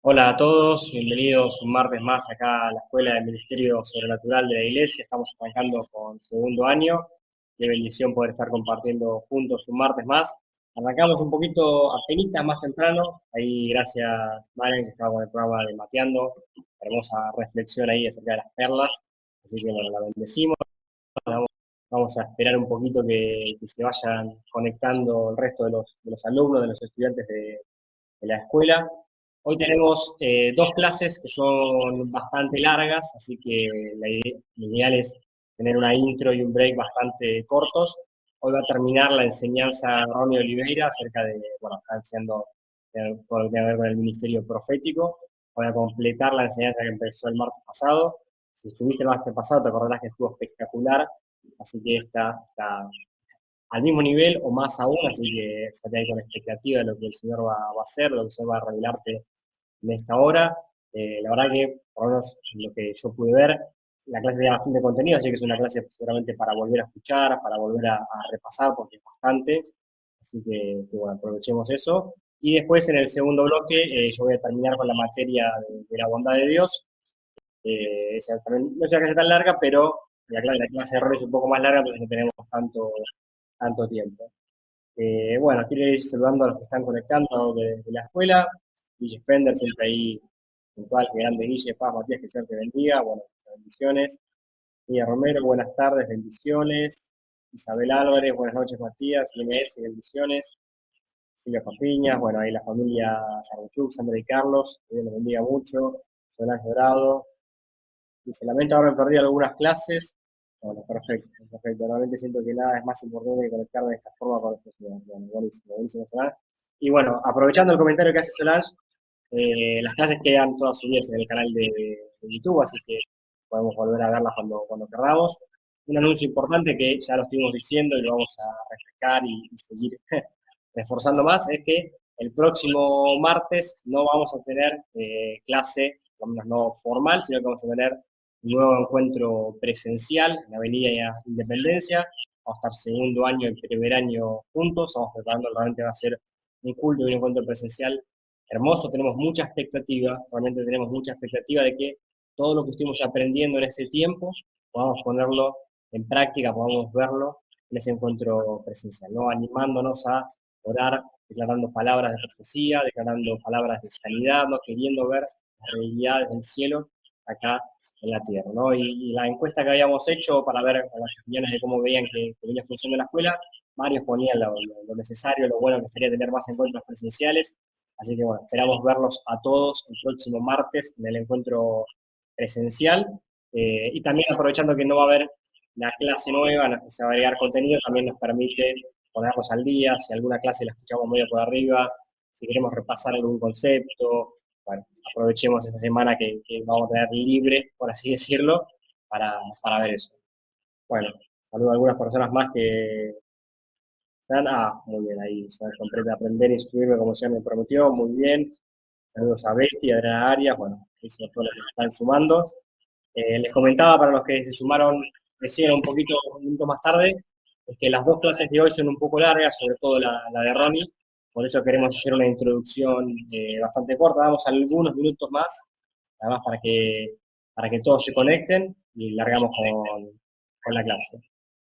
Hola a todos, bienvenidos un martes más acá a la Escuela del Ministerio Sobrenatural de la Iglesia. Estamos arrancando con segundo año. Qué bendición poder estar compartiendo juntos un martes más. Arrancamos un poquito apenitas más temprano. Ahí gracias, Maren, que estaba con el programa de Mateando. Hermosa reflexión ahí acerca de las perlas. Así que bueno, la bendecimos. Vamos a esperar un poquito que se vayan conectando el resto de los alumnos, de los estudiantes de la escuela. Hoy tenemos dos clases que son bastante largas, así que lo ideal es tener una intro y un break bastante cortos. Hoy va a terminar la enseñanza Ronnie Oliveira acerca de, bueno, está enseñando todo lo que tiene que ver con el ministerio profético. Voy a completar la enseñanza que empezó el martes pasado. Si estuviste el martes pasado, te acordarás que estuvo espectacular, así que está al mismo nivel o más aún, así que estate ahí con expectativa de lo que el Señor va a hacer, lo que el Señor va a revelarte en esta hora. La verdad que, por lo menos lo que yo pude ver, la clase tenía bastante contenido, así que es una clase seguramente para volver a escuchar, para volver a repasar, porque es bastante. Así que, bueno, aprovechemos eso. Y después en el segundo bloque yo voy a terminar con la materia de la bondad de Dios. Esa también no es una clase tan larga, pero la clase de error es un poco más larga, entonces no tenemos tanto tiempo. Bueno, quiero ir saludando a los que están conectando de la escuela. Guille Fender, siempre ahí puntual, que grande Guille, paz, Matías, que Señor te bendiga. Bueno, bendiciones. Mía Romero, buenas tardes, bendiciones. Isabel Álvarez, buenas noches, Matías. IMS, bendiciones. Silvia Papiñas, bueno, ahí la familia Sarruchuk, Sandra y Carlos, que Dios los bendiga mucho. Solange Dorado. Dice, lamento haberme perdido algunas clases. Bueno, perfecto, perfecto. Realmente siento que nada es más importante que conectarme de esta forma con los estudiantes. Bueno, buenísimo, buenísimo, Solange. Y bueno, aprovechando el comentario que hace Solange, las clases quedan todas subidas en el canal de YouTube, así que podemos volver a verlas cuando queramos. Un anuncio importante que ya lo estuvimos diciendo y lo vamos a refrescar y seguir reforzando más, es que el próximo martes no vamos a tener clase, por lo menos no formal, sino que vamos a tener un nuevo encuentro presencial en la Avenida Independencia. Vamos a estar segundo año y primer año juntos, estamos preparando, realmente va a ser un culto y un encuentro presencial hermoso, tenemos mucha expectativa, realmente tenemos mucha expectativa de que todo lo que estuvimos aprendiendo en ese tiempo podamos ponerlo en práctica, podamos verlo en ese encuentro presencial, ¿no? Animándonos a orar, declarando palabras de profecía, declarando palabras de sanidad, ¿no? Queriendo ver las realidades del cielo acá en la tierra, ¿no? Y la encuesta que habíamos hecho para ver a las opiniones de cómo veían que venía funcionando la escuela, varios ponían lo necesario, lo bueno que sería tener más encuentros presenciales. Así que bueno, esperamos verlos a todos el próximo martes en el encuentro presencial. Y también aprovechando que no va a haber la clase nueva, en la que se va a agregar contenido, también nos permite ponernos al día, si alguna clase la escuchamos medio por arriba, si queremos repasar algún concepto, bueno, aprovechemos esta semana que vamos a tener libre, por así decirlo, para ver eso. Bueno, saludo a algunas personas más que están. Muy bien, ahí se completa aprender e instruirme como se me prometió, muy bien. Saludos a Betty, a Adriana Arias, bueno, eso todos los que se están sumando. Les comentaba para los que se sumaron recién un minuto más tarde, es que las dos clases de hoy son un poco largas, sobre todo la de Ronnie, por eso queremos hacer una introducción bastante corta, damos algunos minutos más, además para que todos se conecten y largamos con la clase.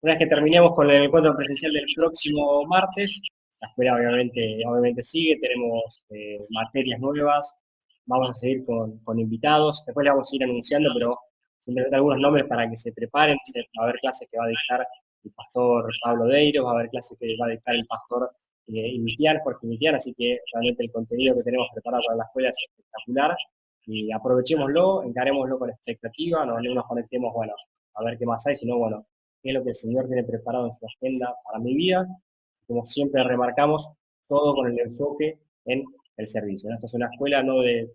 Una vez que terminemos con el encuentro presencial del próximo martes, la escuela obviamente sigue, tenemos materias nuevas, vamos a seguir con invitados, después le vamos a ir anunciando, pero simplemente algunos nombres para que se preparen. Va a haber clases que va a dictar el pastor Pablo Deiro, va a haber clases que va a dictar el pastor Jorge Imitian, así que realmente el contenido que tenemos preparado para la escuela es espectacular y aprovechémoslo, encarémoslo con expectativa, no nos conectemos, bueno, a ver qué más hay, sino bueno, qué es lo que el Señor tiene preparado en su agenda para mi vida. Como siempre remarcamos, todo con el enfoque en el servicio, ¿no? Esta es una escuela no de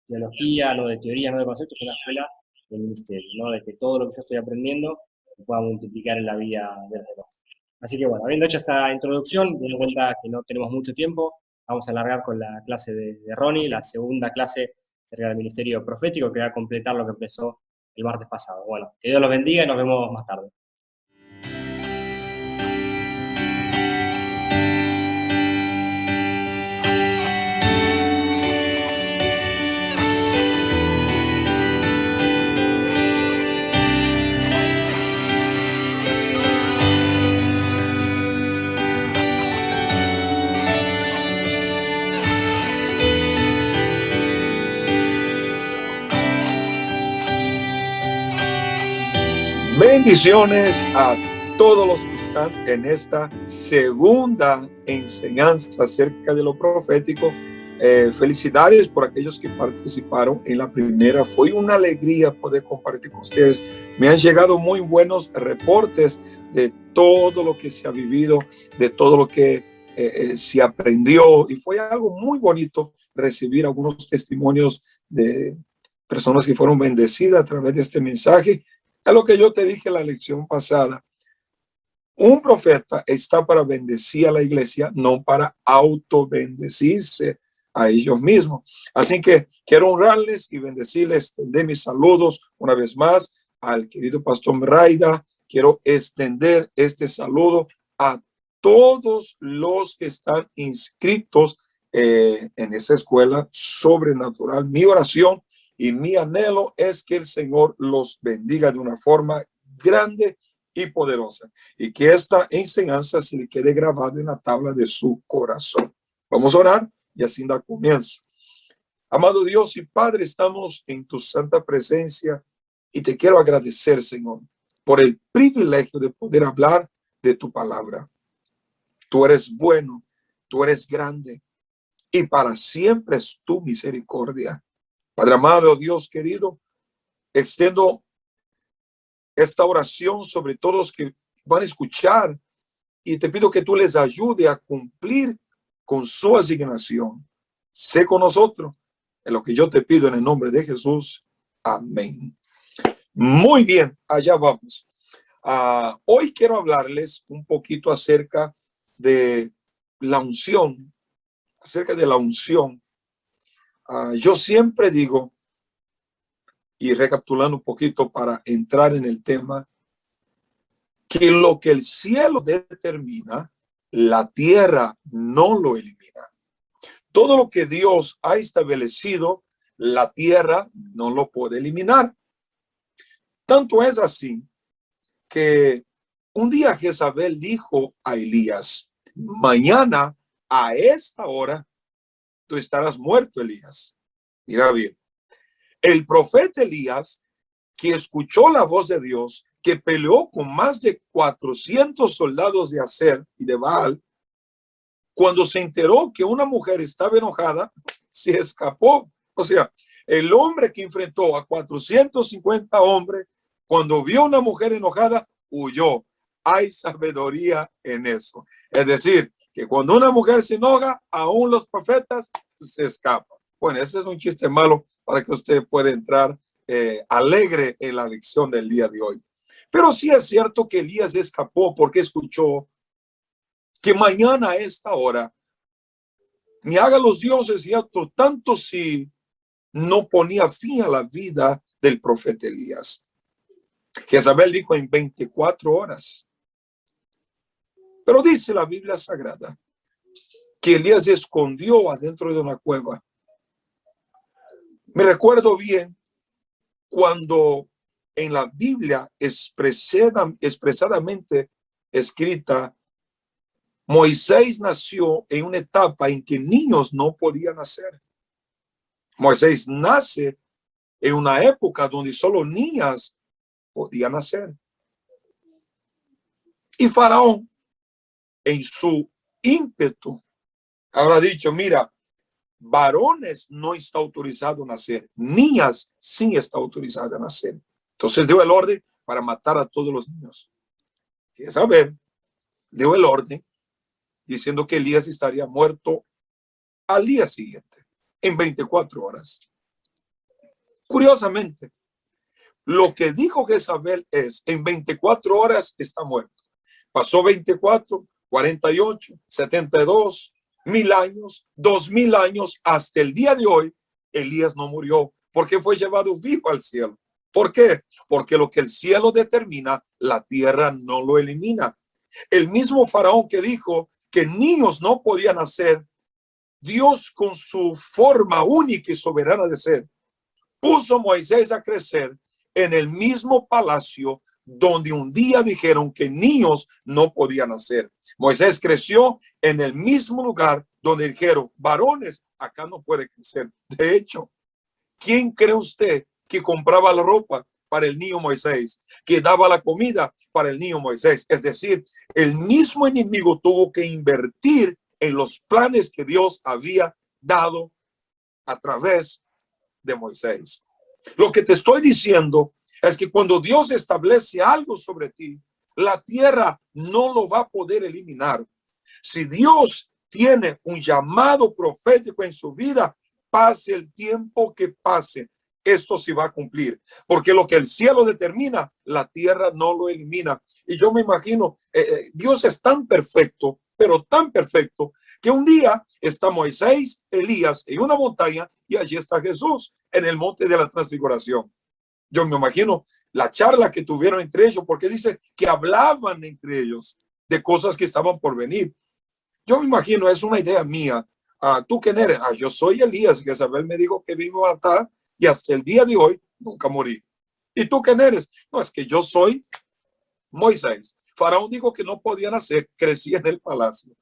teología, no de teoría, no de conceptos, es una escuela del ministerio, ¿no? De que todo lo que yo estoy aprendiendo se pueda multiplicar en la vida de los demás. Así que bueno, habiendo hecho esta introducción, teniendo en cuenta que no tenemos mucho tiempo, vamos a alargar con la clase de Ronnie, la segunda clase acerca del ministerio profético, que va a completar lo que empezó el martes pasado. Bueno, que Dios los bendiga y nos vemos más tarde. Bendiciones a todos los que están en esta segunda enseñanza acerca de lo profético. Felicidades por aquellos que participaron en la primera. Fue una alegría poder compartir con ustedes. Me han llegado muy buenos reportes de todo lo que se ha vivido, de todo lo que se aprendió, y fue algo muy bonito recibir algunos testimonios de personas que fueron bendecidas a través de este mensaje. Es lo que yo te dije en la lección pasada. Un profeta está para bendecir a la iglesia, no para autobendecirse a ellos mismos. Así que quiero honrarles y bendecirles de mis saludos una vez más al querido pastor Raida. Quiero extender este saludo a todos los que están inscritos en esa escuela sobrenatural. Mi oración y mi anhelo es que el Señor los bendiga de una forma grande y poderosa, y que esta enseñanza se le quede grabada en la tabla de su corazón. Vamos a orar y así da comienzo. Amado Dios y Padre, estamos en tu santa presencia y te quiero agradecer, Señor, por el privilegio de poder hablar de tu palabra. Tú eres bueno, tú eres grande, y para siempre es tu misericordia. Padre amado, Dios querido, extiendo esta oración sobre todos los que van a escuchar, y te pido que tú les ayude a cumplir con su asignación. Sé con nosotros en lo que yo te pido en el nombre de Jesús. Amén. Muy bien, allá vamos. Hoy quiero hablarles un poquito acerca de la unción, yo siempre digo, y recapitulando un poquito para entrar en el tema, que lo que el cielo determina, la tierra no lo elimina. Todo lo que Dios ha establecido, la tierra no lo puede eliminar. Tanto es así que un día Jezabel dijo a Elías: mañana a esta hora tú estarás muerto, Elías. Mira bien, el profeta Elías, que escuchó la voz de Dios, que peleó con más de 400 soldados de Aser y de Baal, cuando se enteró que una mujer estaba enojada, se escapó. O sea, el hombre que enfrentó a 450 hombres, cuando vio una mujer enojada, huyó. Hay sabiduría en eso. Es decir, que cuando una mujer se enoja, aún los profetas se escapan. Bueno, ese es un chiste malo para que usted pueda entrar alegre en la lección del día de hoy. Pero sí es cierto que Elías escapó porque escuchó que mañana a esta hora me haga los dioses y otro tanto si no ponía fin a la vida del profeta Elías. Jezabel dijo en 24 horas. Pero dice la Biblia Sagrada que Elías se escondió adentro de una cueva. Me recuerdo bien cuando en la Biblia expresadamente escrita, Moisés nació en una etapa en que niños no podían nacer. Moisés nace en una época donde solo niñas podían nacer. Y Faraón, en su ímpetu, habrá dicho: mira, varones no está autorizado a nacer, niñas sí está autorizada a nacer. Entonces dio el orden para matar a todos los niños. Jezabel dio el orden diciendo que Elías estaría muerto al día siguiente, en 24 horas. Curiosamente, lo que dijo Jezabel es: en 24 horas está muerto. Pasó 24, 48, 72, 1000 años, 2000 años, hasta el día de hoy, Elías no murió porque fue llevado vivo al cielo. ¿Por qué? Porque lo que el cielo determina, la tierra no lo elimina. El mismo Faraón que dijo que niños no podían nacer, Dios, con su forma única y soberana de ser, puso a Moisés a crecer en el mismo palacio donde un día dijeron que niños no podían nacer. Moisés creció en el mismo lugar donde dijeron: varones acá no puede crecer. De hecho, ¿quién cree usted que compraba la ropa para el niño Moisés, que daba la comida para el niño Moisés. Es decir, el mismo enemigo tuvo que invertir en los planes que Dios había dado a través de Moisés. Lo que te estoy diciendo es que cuando Dios establece algo sobre ti, la tierra no lo va a poder eliminar. Si Dios tiene un llamado profético en su vida, pase el tiempo que pase, esto sí va a cumplir, porque lo que el cielo determina, la tierra no lo elimina. Y yo me imagino, Dios es tan perfecto, pero tan perfecto, que un día está Moisés, Elías en una montaña y allí está Jesús en el monte de la transfiguración. Yo me imagino la charla que tuvieron entre ellos, porque dice que hablaban entre ellos de cosas que estaban por venir. Yo me imagino, es una idea mía. ¿Tú quién eres? Yo soy Elías, que Isabel me dijo que vino a matar y hasta el día de hoy nunca morí. ¿Y tú quién eres? No, es que yo soy Moisés. Faraón dijo que no podía nacer, crecí en el palacio.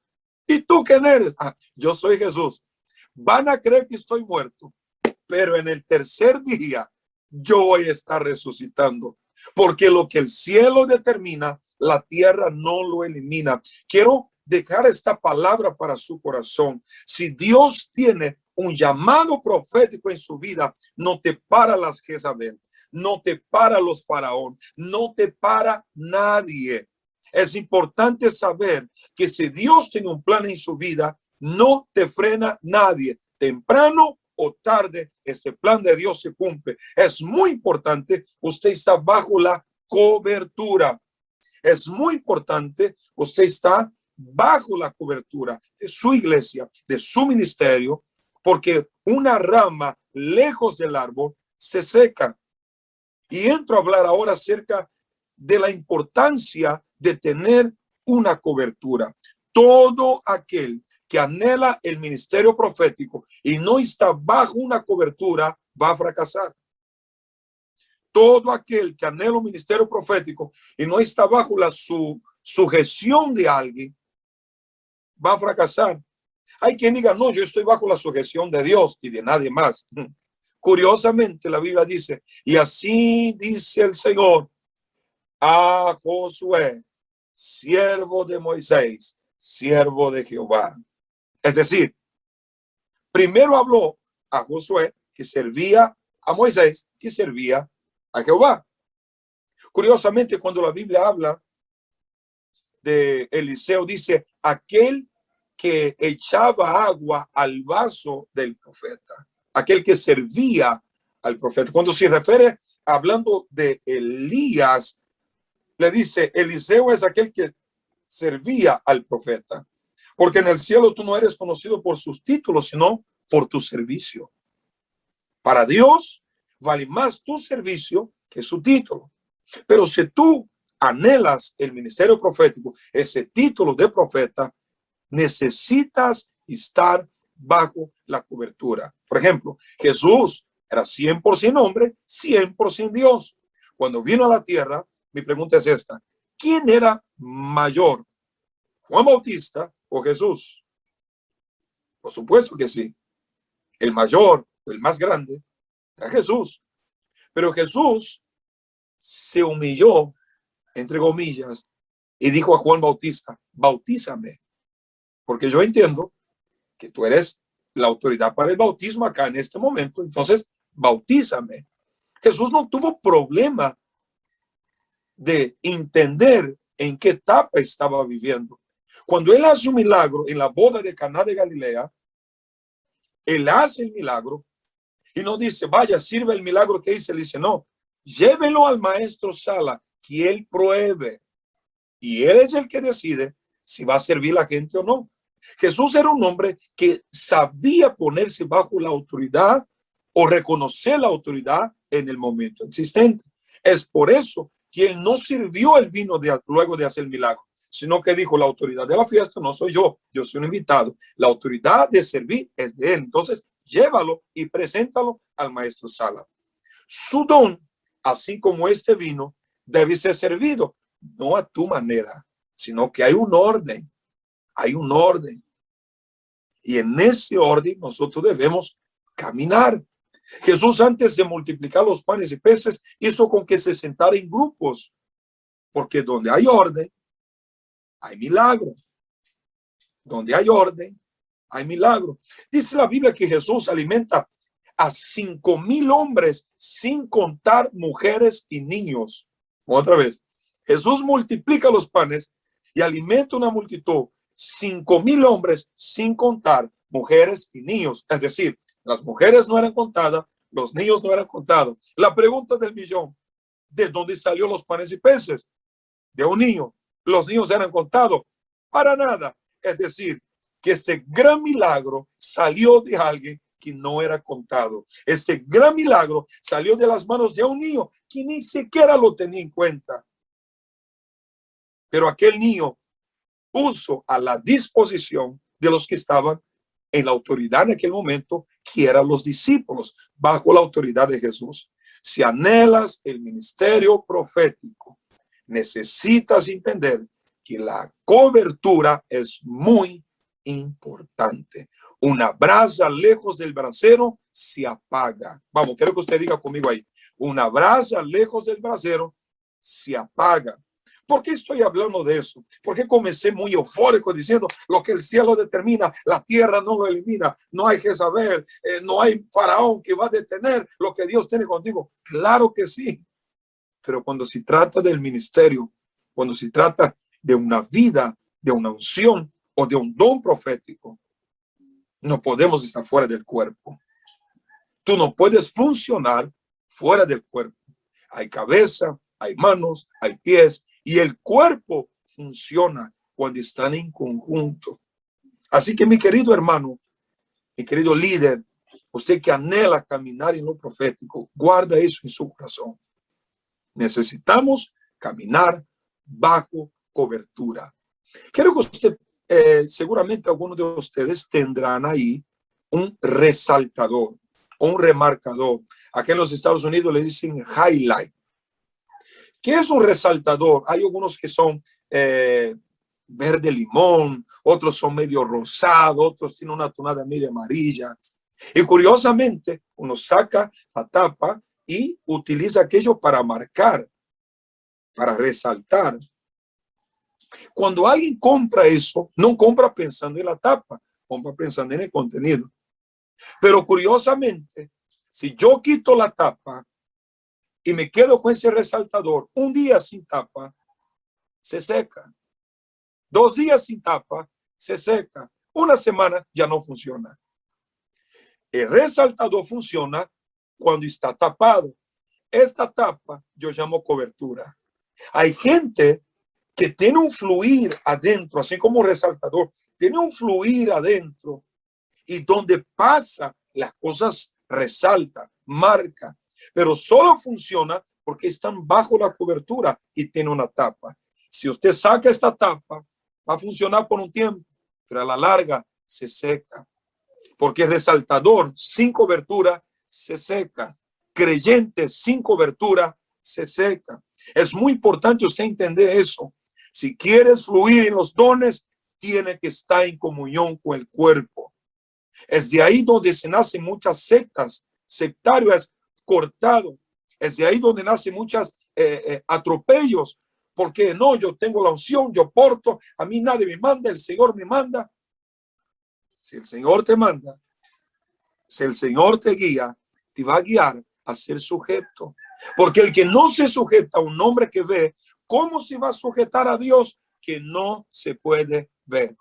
¿Y tú quién eres? Yo soy Jesús. Van a creer que estoy muerto, pero en el tercer día yo voy a estar resucitando, porque lo que el cielo determina, la tierra no lo elimina. Quiero dejar esta palabra para su corazón. Si Dios tiene un llamado profético en su vida, no te para las Jezabel, no te para los faraón, no te para nadie. Es importante saber que si Dios tiene un plan en su vida, no te frena nadie. Temprano o tarde, este plan de Dios se cumple. Es muy importante, usted está bajo la cobertura. Es muy importante, usted está bajo la cobertura de su iglesia, de su ministerio, porque una rama lejos del árbol se seca. Y entro a hablar ahora acerca de la importancia de tener una cobertura. Todo aquel que anhela el ministerio profético y no está bajo una cobertura va a fracasar. Todo aquel que anhela un ministerio profético y no está bajo la sujeción de alguien va a fracasar. Hay quien diga, no, yo estoy bajo la sujeción de Dios y de nadie más. Curiosamente, la Biblia dice, y así dice el Señor a Josué, siervo de Moisés, siervo de Jehová. Es decir, primero habló a Josué, que servía a Moisés, que servía a Jehová. Curiosamente, cuando la Biblia habla de Eliseo, dice, aquel que echaba agua al vaso del profeta, aquel que servía al profeta. Cuando se refiere, hablando de Elías, le dice, Eliseo es aquel que servía al profeta. Porque en el cielo tú no eres conocido por sus títulos, sino por tu servicio. Para Dios vale más tu servicio que su título. Pero si tú anhelas el ministerio profético, ese título de profeta, necesitas estar bajo la cobertura. Por ejemplo, Jesús era 100% hombre, 100% Dios. Cuando vino a la tierra, mi pregunta es esta: ¿quién era mayor, Juan Bautista o Jesús? Por supuesto que sí. El mayor, el más grande, era Jesús. Pero Jesús se humilló, entre comillas, y dijo a Juan Bautista, bautízame, porque yo entiendo que tú eres la autoridad para el bautismo acá en este momento, entonces bautízame. Jesús no tuvo problema de entender en qué etapa estaba viviendo. Cuando él hace un milagro en la boda de Caná de Galilea, él hace el milagro y no dice, vaya, sirve el milagro que hice. Él dice, no, llévelo al maestro Sala, que él pruebe. Y él es el que decide si va a servir a la gente o no. Jesús era un hombre que sabía ponerse bajo la autoridad o reconocer la autoridad en el momento existente. Es por eso que él no sirvió el vino luego de hacer el milagro, sino que dijo, la autoridad de la fiesta no soy yo soy un invitado. La autoridad de servir es de él. Entonces, llévalo y preséntalo al maestro Sala. Su don, así como este vino, debe ser servido, no a tu manera, sino que hay un orden. Hay un orden. Y en ese orden nosotros debemos caminar. Jesús, antes de multiplicar los panes y peces, hizo con que se sentara en grupos, porque donde hay orden, hay milagro. Donde hay orden, hay milagro. Dice la Biblia que Jesús alimenta a 5,000 hombres, sin contar mujeres y niños. Otra vez, Jesús multiplica los panes y alimenta una multitud, 5,000 hombres, sin contar mujeres y niños. Es decir, las mujeres no eran contadas, los niños no eran contados. La pregunta del millón: ¿de dónde salió los panes y peces? De un niño. Los niños eran contados. Para nada. Es decir, que este gran milagro salió de alguien que no era contado. Este gran milagro salió de las manos de un niño que ni siquiera lo tenía en cuenta. Pero aquel niño puso a la disposición de los que estaban en la autoridad en aquel momento, que eran los discípulos, bajo la autoridad de Jesús. Si anhelas el ministerio profético, necesitas entender que la cobertura es muy importante. Una brasa lejos del brasero se apaga. Vamos, quiero que usted diga conmigo ahí: una brasa lejos del brasero se apaga. ¿Por qué estoy hablando de eso? Porque comencé muy eufórico diciendo: lo que el cielo determina, la tierra no lo elimina. No hay Jezabel, no hay faraón que va a detener lo que Dios tiene contigo. Claro que sí. Pero cuando se trata del ministerio, cuando se trata de una vida, de una unción o de un don profético, no podemos estar fuera del cuerpo. Tú no puedes funcionar fuera del cuerpo. Hay cabeza, hay manos, hay pies, y el cuerpo funciona cuando están en conjunto. Así que, mi querido hermano, mi querido líder, usted que anhela caminar en lo profético, guarda eso en su corazón. Necesitamos caminar bajo cobertura. Quiero que usted, seguramente algunos de ustedes tendrán ahí un resaltador o un remarcador. Aquí en los Estados Unidos le dicen highlight. ¿Qué es un resaltador? Hay algunos que son verde limón, otros son medio rosado, otros tienen una tonada medio amarilla. Y curiosamente, uno saca la tapa y utiliza aquello para marcar, para resaltar. Cuando alguien compra eso, no compra pensando en la tapa, compra pensando en el contenido. Pero curiosamente, si yo quito la tapa y me quedo con ese resaltador, un día sin tapa, se seca. 2 días sin tapa, se seca. Una semana ya no funciona. El resaltador funciona cuando está tapado. Esta tapa yo llamo cobertura. Hay gente que tiene un fluir adentro, así como un resaltador, tiene un fluir adentro, y donde pasa las cosas resalta, marca, pero solo funciona porque están bajo la cobertura y tiene una tapa. Si usted saca esta tapa, va a funcionar por un tiempo, pero a la larga se seca, porque el resaltador sin cobertura se seca. Creyente sin cobertura se seca. Es muy importante usted entender eso. Si quieres fluir en los dones, tiene que estar en comunión con el cuerpo. Es de ahí donde se nacen muchas sectas, sectarios cortados. Es de ahí donde nacen muchos atropellos. Porque no, yo tengo la unción, yo porto, a mí nadie me manda, el Señor me manda. Si el Señor te manda, si el Señor te guía, te va a guiar a ser sujeto. Porque el que no se sujeta a un hombre que ve, ¿cómo se va a sujetar a Dios que no se puede ver?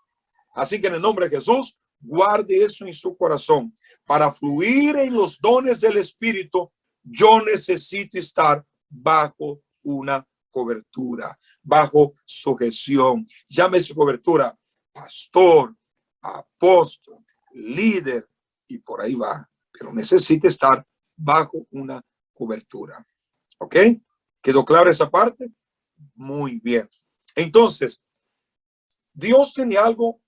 Así que en el nombre de Jesús, guarde eso en su corazón. Para fluir en los dones del Espíritu, yo necesito estar bajo una cobertura, bajo sujeción. Llámese cobertura, pastor, apóstol, líder, y por ahí va. Pero necesita estar bajo una cobertura. ¿Ok? ¿Quedó clara esa parte? Muy bien. Entonces, Dios tiene algo,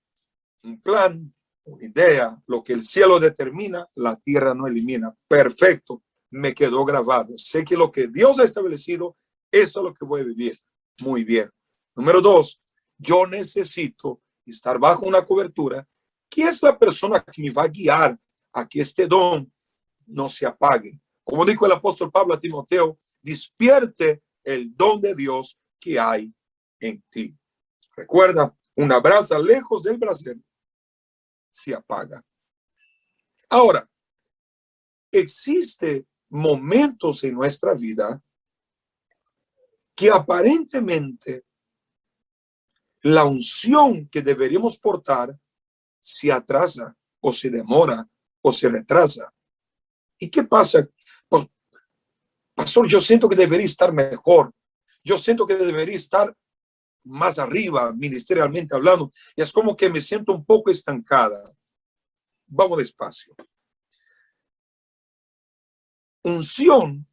un plan, una idea. Lo que el cielo determina, la tierra no elimina. Perfecto. Me quedó grabado. Sé que lo que Dios ha establecido, eso es lo que voy a vivir. Muy bien. Número 2, yo necesito estar bajo una cobertura. ¿Quién es la persona que me va a guiar a que este don no se apague. Como dijo el apóstol Pablo a Timoteo, despierte el don de Dios que hay en ti. Recuerda, una brasa lejos del brasero se apaga. Ahora, existen momentos en nuestra vida que aparentemente la unción que deberíamos portar se atrasa o se demora o se retrasa. ¿Y qué pasa? Pues, pastor, yo siento que debería estar mejor. Yo siento que debería estar más arriba, ministerialmente hablando. Y es como que me siento un poco estancada. Vamos despacio. Unción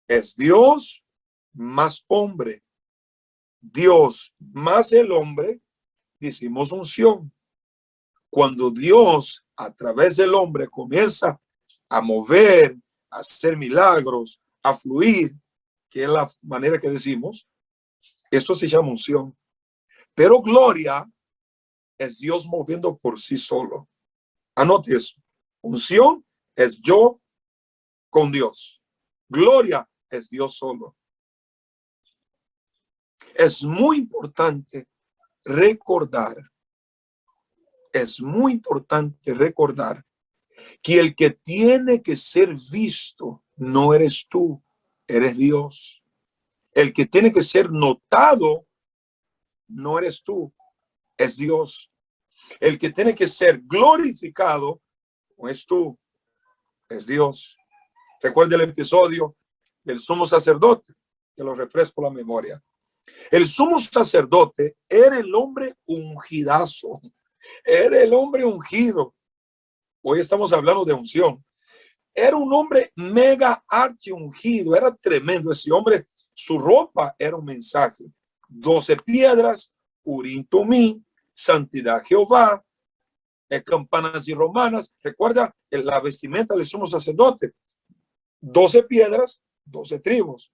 es Dios más hombre. Dios más el hombre, decimos unción. Cuando Dios a través del hombre comienza a mover, a hacer milagros, a fluir, que es la manera que decimos, esto se llama unción. Pero gloria es Dios moviendo por sí solo. Anote eso. Unción es yo con Dios. Gloria es Dios solo. Es muy importante recordar, que el que tiene que ser visto no eres tú, eres Dios. El que tiene que ser notado no eres tú, es Dios. El que tiene que ser glorificado no es tú, es Dios. Recuerda el episodio del sumo sacerdote, que lo refresco la memoria. El sumo sacerdote era el hombre ungidazo, era el hombre ungido. Hoy estamos hablando de unción. Era un hombre mega archi ungido, era tremendo ese hombre. Su ropa era un mensaje: 12 piedras, Urim Tumim, santidad Jehová, campanas y romanas. Recuerda la vestimenta del sumo sacerdote: 12 piedras, 12 tribus,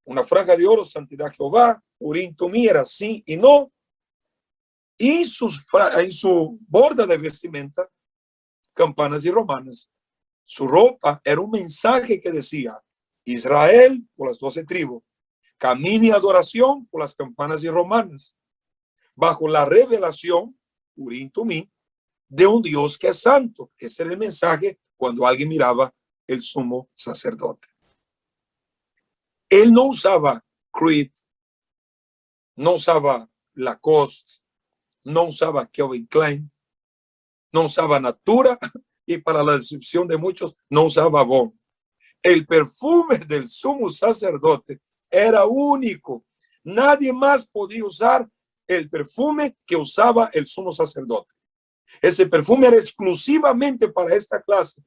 una franja de oro, santidad Jehová, Urim Tumim era sí y no, y en su borda de vestimenta, campanas y romanas. Su ropa era un mensaje que decía: Israel por las 12 tribus, camino y adoración por las campanas y romanas, bajo la revelación, Urim Tumim, de un Dios que es santo. Ese era el mensaje cuando alguien miraba el sumo sacerdote. Él no usaba Creed, no usaba Lacoste, no usaba Calvin Klein, no usaba Natura, y para la decepción de muchos, no usaba Avon. El perfume del sumo sacerdote era único. Nadie más podía usar el perfume que usaba el sumo sacerdote. Ese perfume era exclusivamente para esta clase.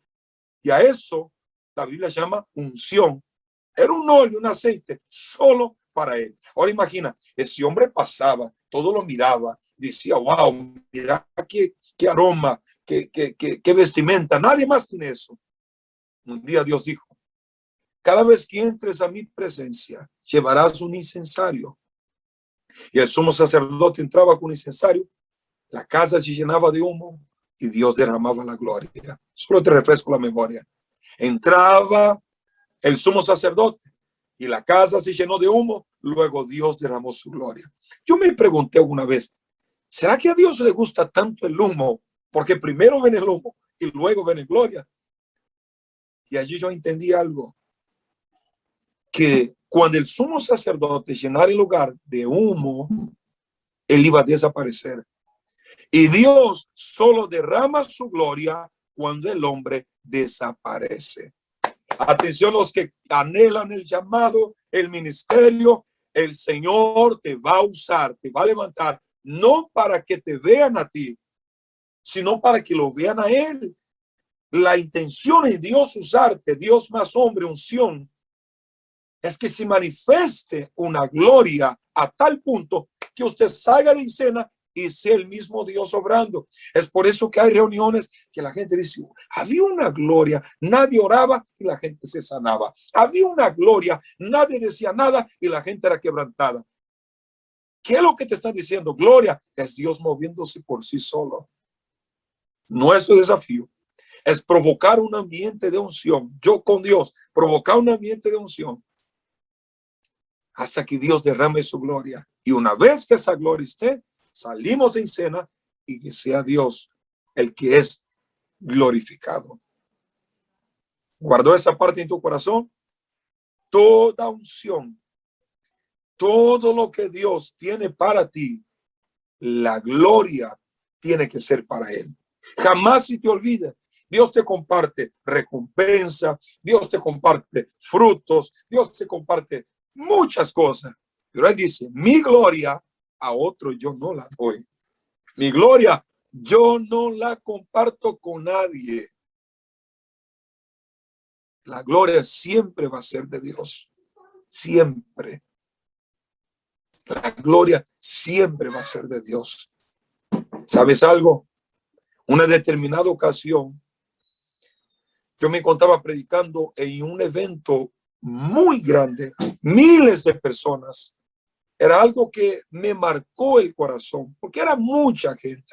Y a eso la Biblia llama unción. Era un óleo, un aceite solo para él. Ahora imagina, ese hombre pasaba, todo lo miraba, decía: wow, mira qué aroma, qué vestimenta. Nadie más tiene eso. Un día Dios dijo: cada vez que entres a mi presencia, llevarás un incensario. Y el sumo sacerdote entraba con incensario, la casa se llenaba de humo y Dios derramaba la gloria. Solo te refresco la memoria. Entraba el sumo sacerdote y la casa se llenó de humo, luego Dios derramó su gloria. Yo me pregunté alguna vez, ¿será que a Dios le gusta tanto el humo? Porque primero ven el humo y luego ven la gloria. Y allí yo entendí algo, que cuando el sumo sacerdote llenara el lugar de humo, él iba a desaparecer. Y Dios solo derrama su gloria cuando el hombre desaparece. Atención, los que anhelan el llamado, el ministerio, el Señor te va a usar, te va a levantar, no para que te vean a ti, sino para que lo vean a Él. La intención de Dios usarte, Dios más hombre, unción, es que se manifieste una gloria a tal punto que usted salga de escena y sea el mismo Dios obrando. Es por eso que hay reuniones que la gente dice: había una gloria, nadie oraba y la gente se sanaba. Había una gloria, nadie decía nada y la gente era quebrantada. ¿Qué es lo que te está diciendo? Gloria es Dios moviéndose por sí solo. Nuestro desafío es provocar un ambiente de unción. Yo con Dios, provocar un ambiente de unción hasta que Dios derrame su gloria. Y una vez que esa gloria esté, salimos en cena y que sea Dios el que es glorificado. ¿Guardó esa parte en tu corazón? Toda unción, todo lo que Dios tiene para ti, la gloria tiene que ser para Él. Jamás se te olvide. Dios te comparte recompensa, Dios te comparte frutos, Dios te comparte muchas cosas. Pero Él dice, mi gloria a otro yo no la doy. Mi gloria yo no la comparto con nadie. La gloria siempre va a ser de Dios. Siempre. La gloria siempre va a ser de Dios. ¿Sabes algo? Una determinada ocasión, yo me encontraba predicando en un evento muy grande, miles de personas. Era algo que me marcó el corazón, porque era mucha gente,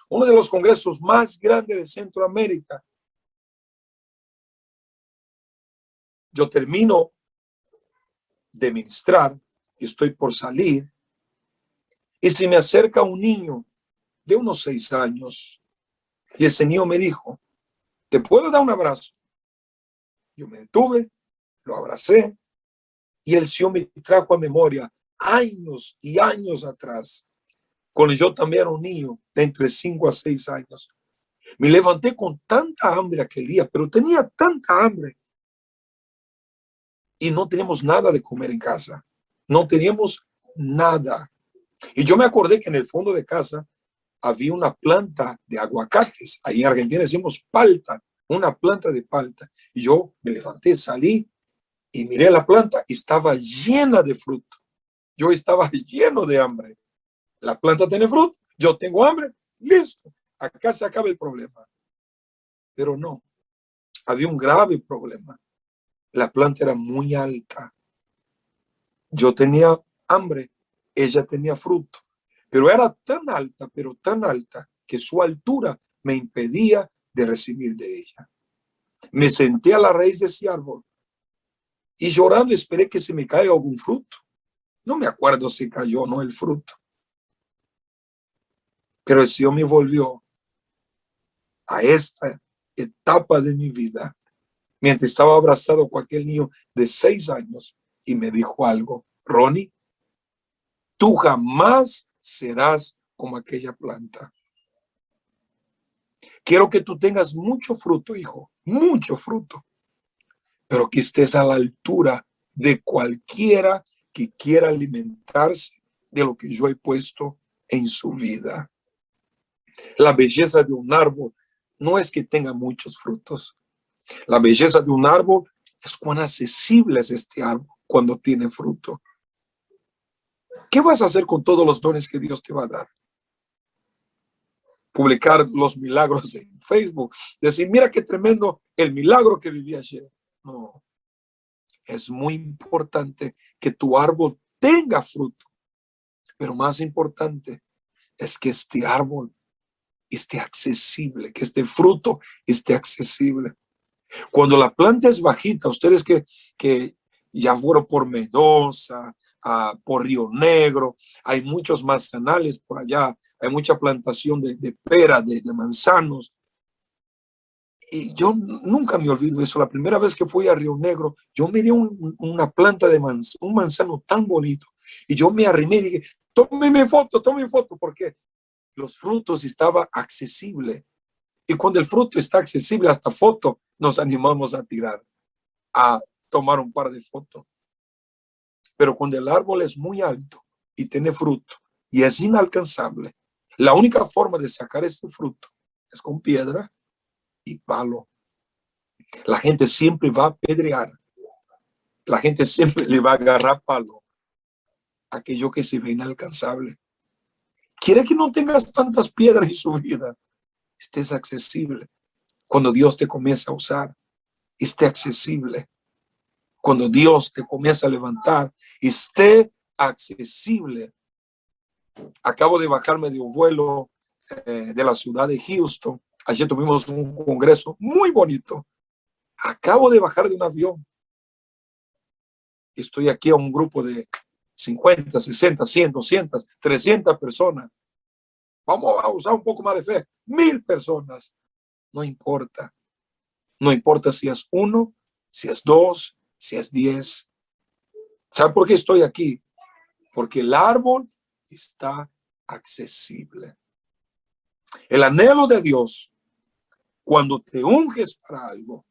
Uno de los congresos más grandes de Centroamérica. Yo termino de ministrar y estoy por salir, y se me acerca un niño de unos 6 años, y ese niño me dijo, ¿te puedo dar un abrazo? Yo me detuve, lo abracé, y el Señor me trajo a memoria años y años atrás, cuando yo también era un niño de entre 5 a 6 años. Me levanté con tanta hambre aquel día, pero tenía tanta hambre, y no teníamos nada de comer en casa. No teníamos nada. Y yo me acordé que en el fondo de casa había una planta de aguacates. Ahí en Argentina decimos palta, una planta de palta. Y yo me levanté, salí y miré la planta y estaba llena de fruto. Yo estaba lleno de hambre. La planta tiene fruto, yo tengo hambre, listo. Acá se acaba el problema. Pero no, había un grave problema. La planta era muy alta. Yo tenía hambre, ella tenía fruto. Pero era tan alta, pero tan alta, que su altura me impedía de recibir de ella. Me senté a la raíz de ese árbol y llorando esperé que se me caiga algún fruto. No me acuerdo si cayó o no el fruto. Pero el Señor me volvió a esta etapa de mi vida, mientras estaba abrazado con aquel niño de 6 años, y me dijo algo: Ronnie, tú jamás serás como aquella planta. Quiero que tú tengas mucho fruto, hijo, mucho fruto, pero que estés a la altura de cualquiera que quiera alimentarse de lo que yo he puesto en su vida. La belleza de un árbol no es que tenga muchos frutos. La belleza de un árbol es cuán accesible es este árbol cuando tiene fruto. ¿Qué vas a hacer con todos los dones que Dios te va a dar? Publicar los milagros en Facebook, decir, mira qué tremendo el milagro que viví ayer. No, es muy importante que tu árbol tenga fruto, pero más importante es que este árbol esté accesible, que este fruto esté accesible. Cuando la planta es bajita, ustedes que ya fueron por Mendoza, por Río Negro, hay muchos manzanales por allá, hay mucha plantación de pera, de manzanos. Y yo nunca me olvido eso. La primera vez que fui a Río Negro, yo miré una planta de un manzano tan bonito. Y yo me arrimé y dije, tómeme foto, porque los frutos estaban accesibles. Y cuando el fruto está accesible, hasta foto, nos animamos a tirar, a tomar un par de fotos. Pero cuando el árbol es muy alto y tiene fruto y es inalcanzable, la única forma de sacar este fruto es con piedra y palo. La gente siempre va a apedrear. La gente siempre le va a agarrar palo a aquello que se ve inalcanzable. Quiere que no tengas tantas piedras en su vida. Estés accesible. Cuando Dios te comienza a usar, esté accesible. Cuando Dios te comienza a levantar, esté accesible. Acabo de bajarme de un vuelo de la ciudad de Houston Ayer tuvimos un congreso muy bonito. Acabo de bajar de un avión. Estoy aquí a un grupo de 50, 60, 100, 200, 300 personas. Vamos a usar un poco más de fe. 1000 personas. No importa. No importa si es 1, si es 2, si es 10. ¿Sabe por qué estoy aquí? Porque el árbol está accesible. El anhelo de Dios cuando te unges para algo,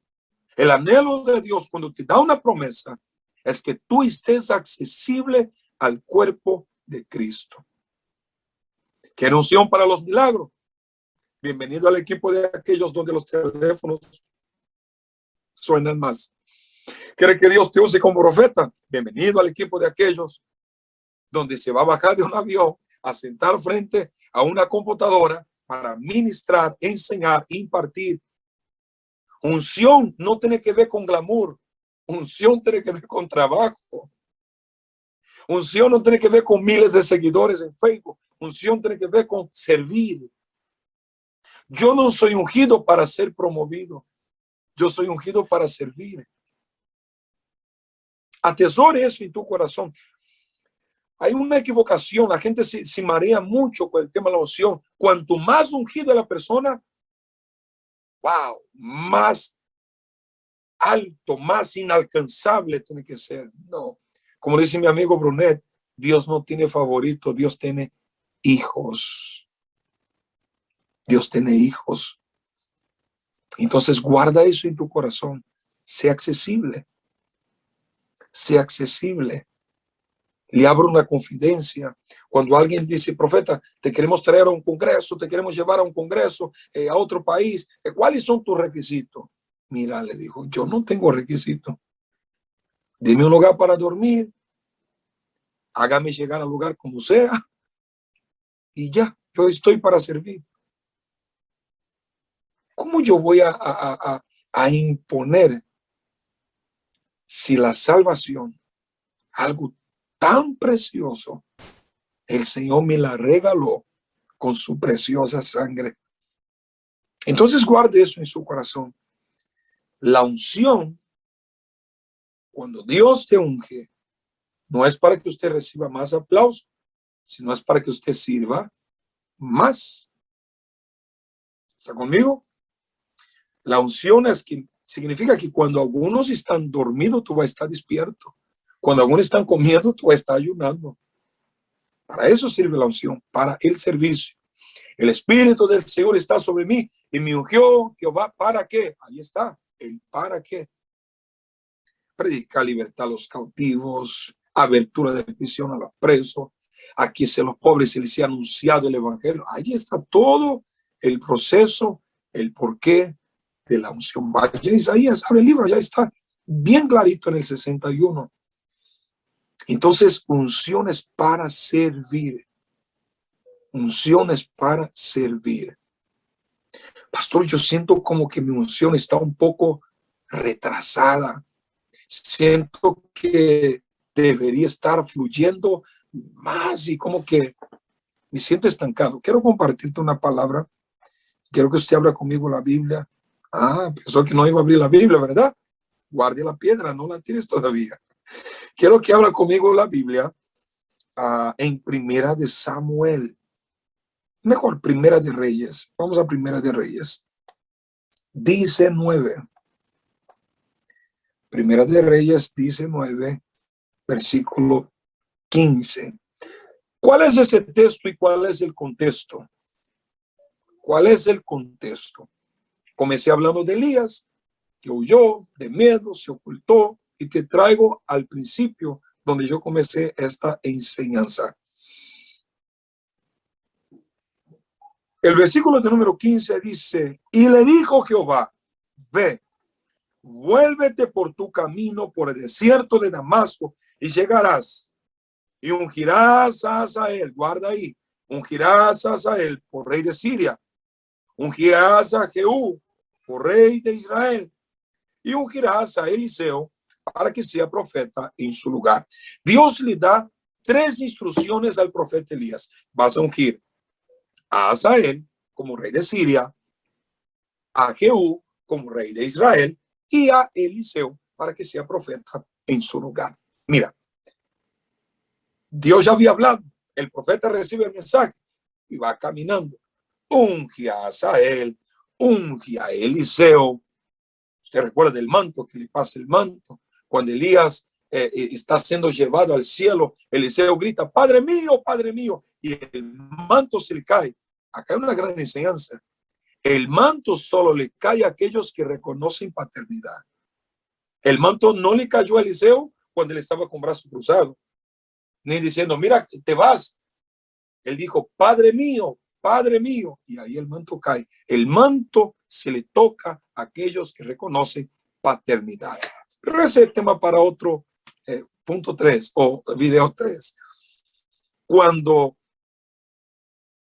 el anhelo de Dios cuando te da una promesa, es que tú estés accesible al cuerpo de Cristo. ¿Qué unción para los milagros? Bienvenido al equipo de aquellos donde los teléfonos suenan más. ¿Quiere que Dios te use como profeta? Bienvenido al equipo de aquellos donde se va a bajar de un avión a sentar frente a una computadora para ministrar, enseñar, impartir. Unción no tiene que ver con glamour. Unción tiene que ver con trabajo. Unción no tiene que ver con miles de seguidores en Facebook. Unción tiene que ver con servir. Yo no soy ungido para ser promovido. Yo soy ungido para servir. Atesore eso en tu corazón. Hay una equivocación. La gente se marea mucho con el tema de la unción. Cuanto más ungida la persona, wow, más alto, más inalcanzable tiene que ser. No, como dice mi amigo Brunet, Dios no tiene favorito, Dios tiene hijos. Dios tiene hijos. Entonces guarda eso en tu corazón. Sea accesible. Sea accesible. Le abro una confidencia. Cuando alguien dice, profeta, te queremos traer a un congreso, te queremos llevar a un congreso, a otro país, ¿cuáles son tus requisitos? Mira, le dijo, yo no tengo requisitos. Dime un lugar para dormir, hágame llegar al lugar como sea, y ya, yo estoy para servir. ¿Cómo yo voy a imponer si la salvación, algo tan precioso, el Señor me la regaló con su preciosa sangre? Entonces guarde eso en su corazón. La unción, cuando Dios te unge, no es para que usted reciba más aplausos, sino es para que usted sirva más. ¿Está conmigo? La unción es que significa que cuando algunos están dormidos, tú vas a estar despierto. Cuando algunos están comiendo, tú vas a estar ayunando. Para eso sirve la unción, para el servicio. El Espíritu del Señor está sobre mí y me ungió Jehová. ¿Para qué? Ahí está, el para qué. Predicar libertad a los cautivos, abertura de prisión a los presos. Aquí a los pobres se les ha anunciado el evangelio. Ahí está todo el proceso, el porqué de la unción. Vaya Isaías, abre el libro, ya está bien clarito en el 61. Entonces, unciones para servir. Unciones para servir. Pastor, yo siento como que mi unción está un poco retrasada. Siento que debería estar fluyendo más y como que me siento estancado. Quiero compartirte una palabra. Quiero que usted abra conmigo la Biblia. Pensó que no iba a abrir la Biblia, ¿verdad? Guarde la piedra, no la tires todavía. Quiero que abra conmigo la Biblia en Primera de Samuel. Mejor, Primera de Reyes. Vamos a Primera de Reyes. Dice 9. Primera de Reyes, dice 9, versículo 15. ¿Cuál es ese texto y cuál es el contexto? ¿Cuál es el contexto? Comencé hablando de Elías, que huyó de miedo, se ocultó, y te traigo al principio donde yo comencé esta enseñanza. El versículo de número 15 dice, y le dijo Jehová, ve, vuélvete por tu camino por el desierto de Damasco y llegarás y ungirás a Hazael, guarda ahí, ungirás a Hazael por rey de Siria, ungirás a Jehú por rey de Israel y ungirás a Eliseo para que sea profeta en su lugar. Dios le da 3 instrucciones al profeta Elías. Vas a ungir a Hazael como rey de Siria, a Jehú como rey de Israel y a Eliseo para que sea profeta en su lugar. Mira, Dios ya había hablado, el profeta recibe el mensaje y va caminando. Unge a Asael, unge a Eliseo. Usted recuerda del manto, que le pasa el manto. Cuando Elías está siendo llevado al cielo, Eliseo grita, Padre mío, y el manto se le cae. Acá hay una gran enseñanza. El manto solo le cae a aquellos que reconocen paternidad. El manto no le cayó a Eliseo cuando él estaba con brazos cruzados, ni diciendo, mira, te vas. Él dijo, Padre mío, y ahí el manto cae. El manto se le toca a aquellos que reconocen paternidad. Pero ese es el tema para otro punto 3 o video 3. Cuando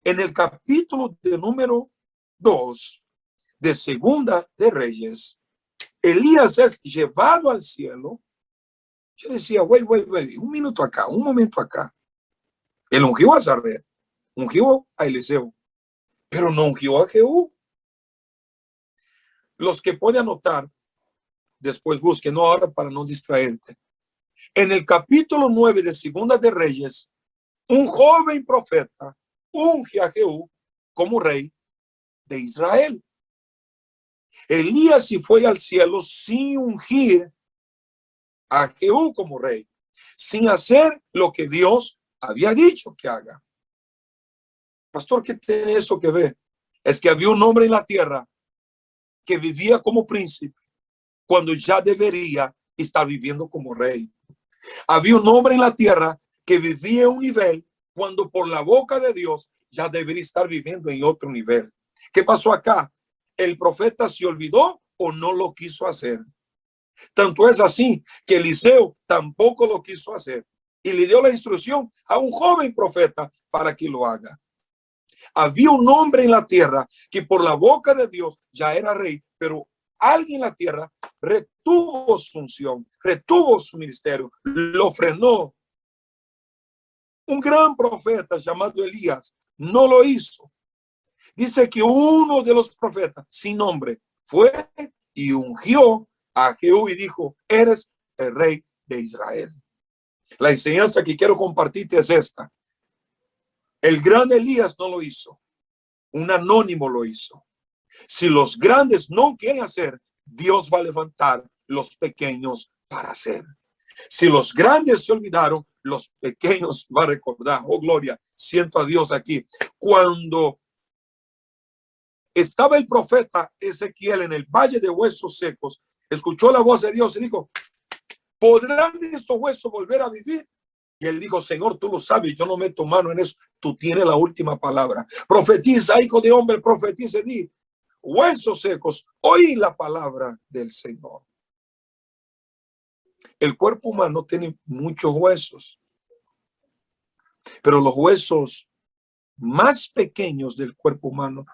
en el capítulo de número 2 de Segunda de Reyes, Elías es llevado al cielo. Yo decía, wait, un minuto acá, un momento acá. Él ungió a Asael, ungió a Eliseo, pero no ungió a Jehú. Los que pueden anotar, después busquen, no ahora para no distraerte. En el capítulo 9 de Segunda de Reyes, un joven profeta unge a Jehú como rey de Israel. Elías sí fue al cielo sin ungir a Jehú como rey, sin hacer lo que Dios había dicho que haga. Pastor, ¿qué tiene eso que ver? Es que había un hombre en la tierra que vivía como príncipe cuando ya debería estar viviendo como rey. Había un hombre en la tierra que vivía en un nivel cuando por la boca de Dios ya debería estar viviendo en otro nivel. ¿Qué pasó acá? El profeta se olvidó o no lo quiso hacer. Tanto es así que Eliseo tampoco lo quiso hacer y le dio la instrucción a un joven profeta para que lo haga. Había un hombre en la tierra que por la boca de Dios ya era rey, pero alguien en la tierra retuvo su unción, retuvo su ministerio, lo frenó. Un gran profeta llamado Elías no lo hizo. Dice que uno de los profetas sin nombre fue y ungió a Jehú y dijo, eres el rey de Israel. La enseñanza que quiero compartirte es esta. El gran Elías no lo hizo. Un anónimo lo hizo. Si los grandes no quieren hacer, Dios va a levantar los pequeños para hacer. Si los grandes se olvidaron, los pequeños va a recordar. Oh, gloria, siento a Dios aquí. Cuando estaba el profeta Ezequiel en el valle de huesos secos, escuchó la voz de Dios y dijo, ¿podrán estos huesos volver a vivir? Y él dijo, Señor, tú lo sabes, yo no meto mano en eso. Tú tienes la última palabra. Profetiza, hijo de hombre, profetiza, di, huesos secos, oí la palabra del Señor. El cuerpo humano tiene muchos huesos, pero los huesos más pequeños del cuerpo humano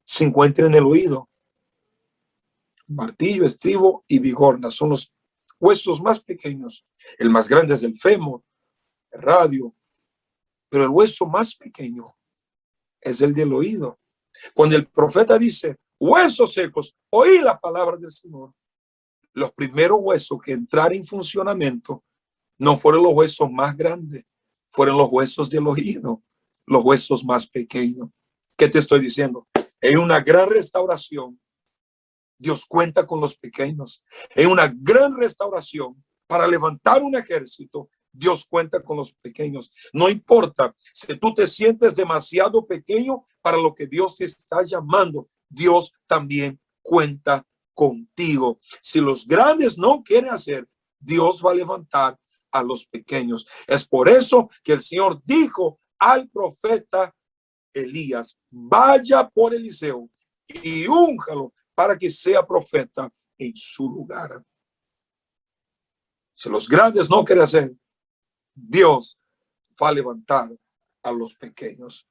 se encuentran en el oído. Martillo, estribo y bigorna son los huesos más pequeños. El más grande es el fémur, el radio, pero el hueso más pequeño es el del oído. Cuando el profeta dice, huesos secos, oí la palabra del Señor, los primeros huesos que entraron en funcionamiento no fueron los huesos más grandes, fueron los huesos del oído, los huesos más pequeños. ¿Qué te estoy diciendo? En una gran restauración, Dios cuenta con los pequeños. En una gran restauración, para levantar un ejército, Dios cuenta con los pequeños. No importa si tú te sientes demasiado pequeño para lo que Dios te está llamando, Dios también cuenta contigo. Si los grandes no quieren hacer, Dios va a levantar a los pequeños. Es por eso que el Señor dijo al profeta Elías, vaya por Eliseo y únjalo para que sea profeta en su lugar. Si los grandes no quieren hacer, Dios va a levantar a los pequeños.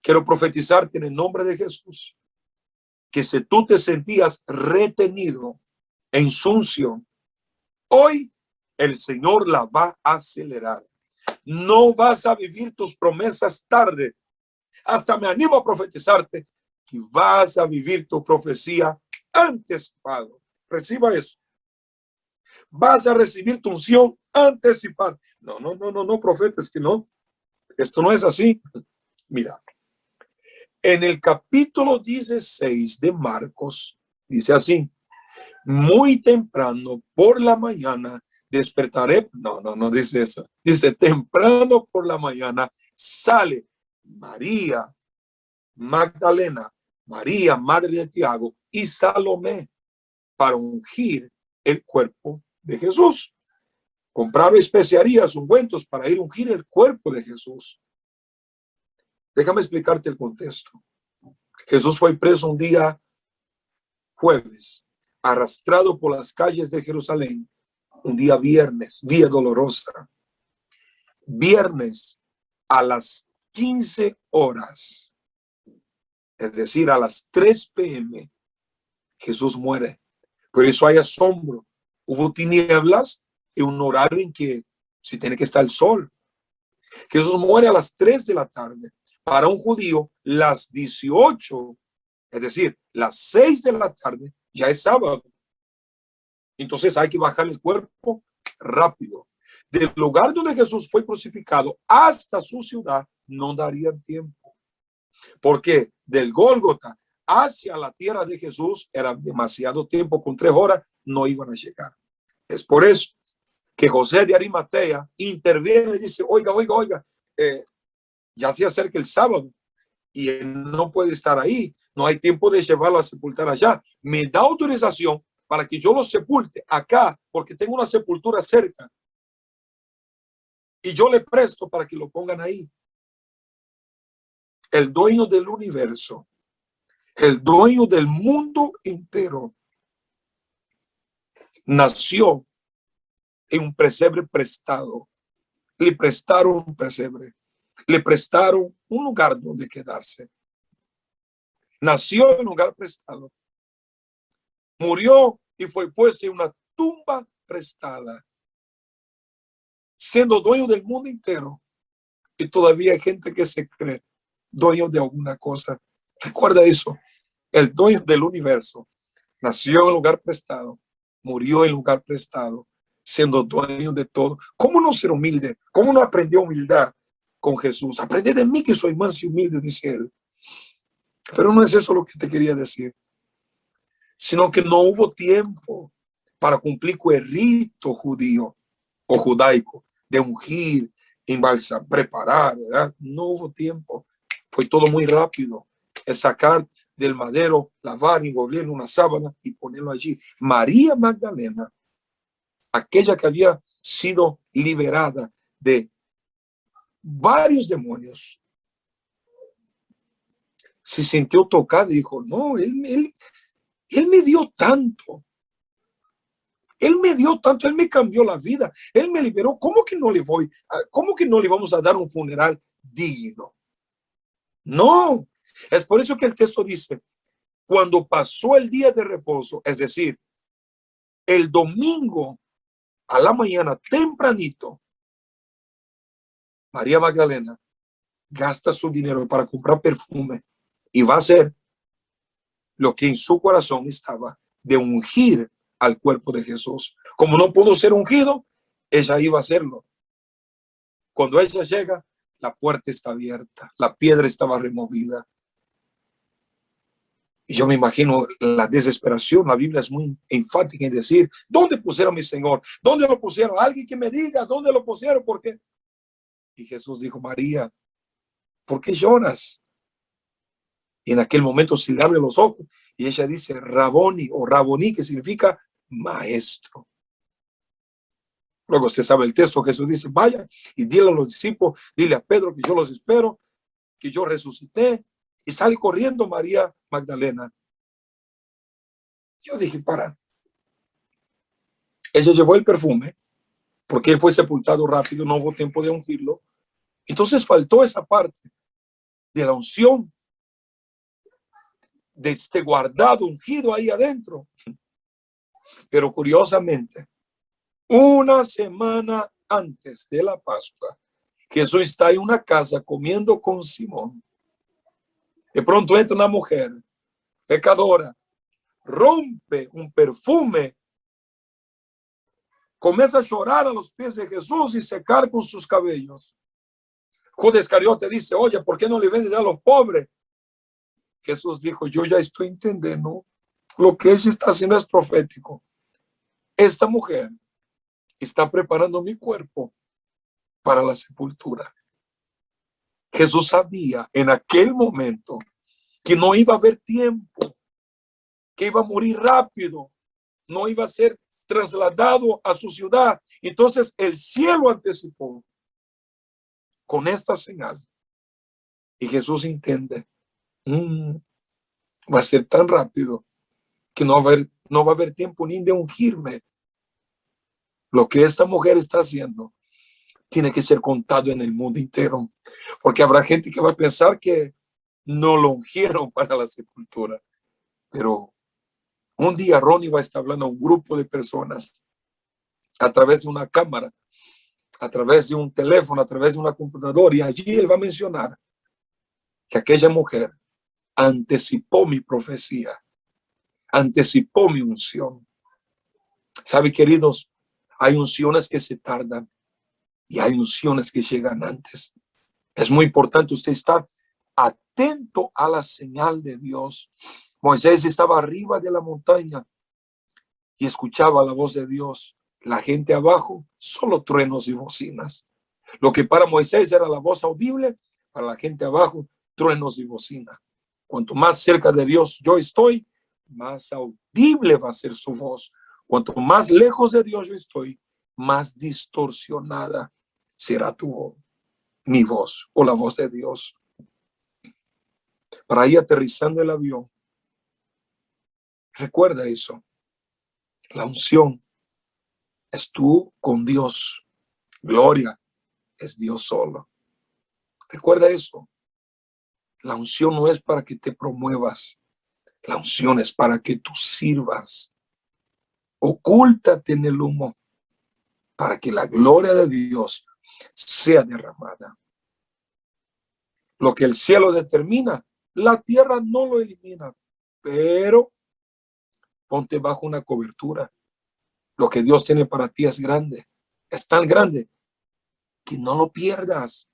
Quiero profetizarte en el nombre de Jesús que si tú te sentías retenido en su unción, hoy el Señor la va a acelerar. No vas a vivir tus promesas tarde. Hasta me animo a profetizarte y vas a vivir tu profecía anticipado. Reciba eso. Vas a recibir tu unción anticipada. No, profeta, es que no. Esto no es así. Mira, en el capítulo 16 de Marcos, dice así: muy temprano por la mañana despertaré. No dice eso. Dice, temprano por la mañana sale María Magdalena, María, madre de Tiago, y Salomé para ungir el cuerpo de Jesús. Compraron especiarías, ungüentos para ir a ungir el cuerpo de Jesús. Déjame explicarte el contexto. Jesús fue preso un día jueves, arrastrado por las calles de Jerusalén, un día viernes, día dolorosa. Viernes a las 15 horas, es decir, a las 3 p.m., Jesús muere. Por eso hay asombro. Hubo tinieblas en un horario en que si tiene que estar el sol. Jesús muere a las 3 de la tarde. Para un judío, las 18, es decir, las 6 de la tarde, ya es sábado. Entonces hay que bajar el cuerpo rápido. Del lugar donde Jesús fue crucificado hasta su ciudad, no daría tiempo. Porque del Gólgota hacia la tierra de Jesús era demasiado tiempo. Con 3 horas no iban a llegar. Es por eso que José de Arimatea interviene y dice, oiga, ya se acerca el sábado y él no puede estar ahí. No hay tiempo de llevarlo a sepultar allá. Me da autorización para que yo lo sepulte acá, porque tengo una sepultura cerca. Y yo le presto para que lo pongan ahí. El dueño del universo, el dueño del mundo entero, nació en un pesebre prestado. Le prestaron un pesebre. Le prestaron un lugar donde quedarse. Nació en un lugar prestado. Murió y fue puesto en una tumba prestada. Siendo dueño del mundo entero. Y todavía hay gente que se cree dueño de alguna cosa. Recuerda eso. El dueño del universo nació en un lugar prestado. Murió en lugar prestado. Siendo dueño de todo. ¿Cómo no ser humilde? ¿Cómo no aprendió humildad con Jesús? Aprende de mí que soy manso y humilde, dice él. Pero no es eso lo que te quería decir. Sino que no hubo tiempo para cumplir con el rito judío o judaico de ungir, embalsar, preparar, ¿verdad? No hubo tiempo. Fue todo muy rápido. Es sacar del madero, lavar y envolverlo en una sábana y ponerlo allí. María Magdalena, aquella que había sido liberada de varios demonios, se sintió tocada y dijo, no, él me dio tanto. Él me dio tanto, él me cambió la vida, él me liberó. ¿Cómo que no le vamos a dar un funeral digno? No, es por eso que el texto dice, cuando pasó el día de reposo, es decir, el domingo a la mañana tempranito, María Magdalena gasta su dinero para comprar perfume y va a hacer lo que en su corazón estaba de ungir al cuerpo de Jesús. Como no pudo ser ungido, ella iba a hacerlo. Cuando ella llega, la puerta está abierta, la piedra estaba removida. Y yo me imagino la desesperación. La Biblia es muy enfática en decir, ¿dónde pusieron a mi Señor? ¿Dónde lo pusieron? Alguien que me diga, ¿dónde lo pusieron? ¿Por qué? Y Jesús dijo, María, ¿por qué lloras? Y en aquel momento se le abre los ojos y ella dice, Raboni o Raboní, que significa maestro. Luego usted sabe el texto. Jesús dice, vaya y dile a los discípulos, dile a Pedro que yo los espero, que yo resucité. Y sale corriendo María Magdalena. Yo dije, para. Ella llevó el perfume, porque él fue sepultado rápido, no hubo tiempo de ungirlo. Entonces faltó esa parte de la unción, de este guardado, ungido ahí adentro. Pero curiosamente, una semana antes de la Pascua, Jesús está en una casa comiendo con Simón. De pronto entra una mujer pecadora, rompe un perfume, comienza a llorar a los pies de Jesús y secar con sus cabellos. Judas Iscariote dice, oye, ¿por qué no le vendes a los pobres? Jesús dijo, yo ya estoy entendiendo. Lo que ella está haciendo es profético. Esta mujer está preparando mi cuerpo para la sepultura. Jesús sabía en aquel momento que no iba a haber tiempo, que iba a morir rápido, no iba a ser trasladado a su ciudad. Entonces el cielo anticipó con esta señal. Y Jesús entiende, va a ser tan rápido que no va a haber tiempo ni de ungirme. Lo que esta mujer está haciendo tiene que ser contado en el mundo entero, porque habrá gente que va a pensar que no lo ungieron para la sepultura. Pero un día Ronnie va a estar hablando a un grupo de personas a través de una cámara, a través de un teléfono, a través de una computadora, y allí él va a mencionar que aquella mujer anticipó mi profecía, anticipó mi unción. ¿Sabe, queridos? Hay unciones que se tardan y hay unciones que llegan antes. Es muy importante usted estar atento a la señal de Dios. Moisés estaba arriba de la montaña y escuchaba la voz de Dios. La gente abajo, solo truenos y bocinas. Lo que para Moisés era la voz audible, para la gente abajo, truenos y bocinas. Cuanto más cerca de Dios yo estoy, más audible va a ser su voz. Cuanto más lejos de Dios yo estoy, más distorsionada será tu voz, mi voz o la voz de Dios. Para ir aterrizando el avión, recuerda eso. La unción es tú con Dios. Gloria es Dios solo. Recuerda eso. La unción no es para que te promuevas. La unción es para que tú sirvas. Ocúltate en el humo para que la gloria de Dios sea derramada. Lo que el cielo determina, la tierra no lo elimina, pero ponte bajo una cobertura. Lo que Dios tiene para ti es grande, es tan grande que no lo pierdas.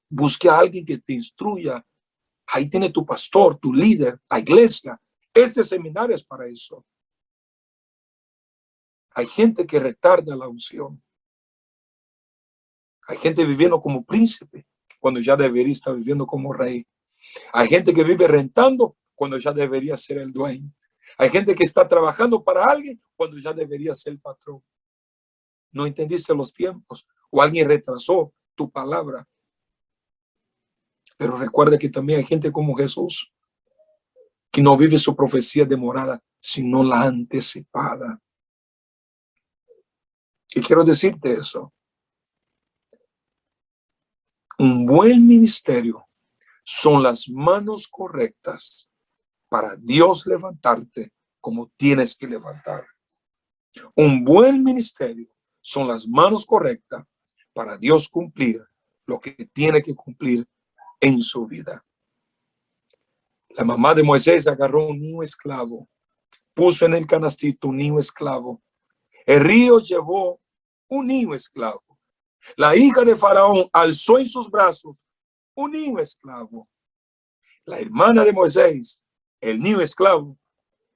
Busque a alguien que te instruya. Ahí tiene tu pastor, tu líder, la iglesia. Este seminario es para eso. Hay gente que retarda la unción. Hay gente viviendo como príncipe cuando ya debería estar viviendo como rey. Hay gente que vive rentando cuando ya debería ser el dueño. Hay gente que está trabajando para alguien cuando ya debería ser el patrón. No entendiste los tiempos o alguien retrasó tu palabra. Pero recuerda que también hay gente como Jesús que no vive su profecía demorada, sino la anticipada. Y quiero decirte eso. Un buen ministerio son las manos correctas para Dios levantarte como tienes que levantar. Un buen ministerio son las manos correctas para Dios cumplir lo que tiene que cumplir en su vida. La mamá de Moisés agarró un niño esclavo, puso en el canastito un niño esclavo. El río llevó un niño esclavo. La hija de Faraón alzó en sus brazos un niño esclavo. La hermana de Moisés, el niño esclavo,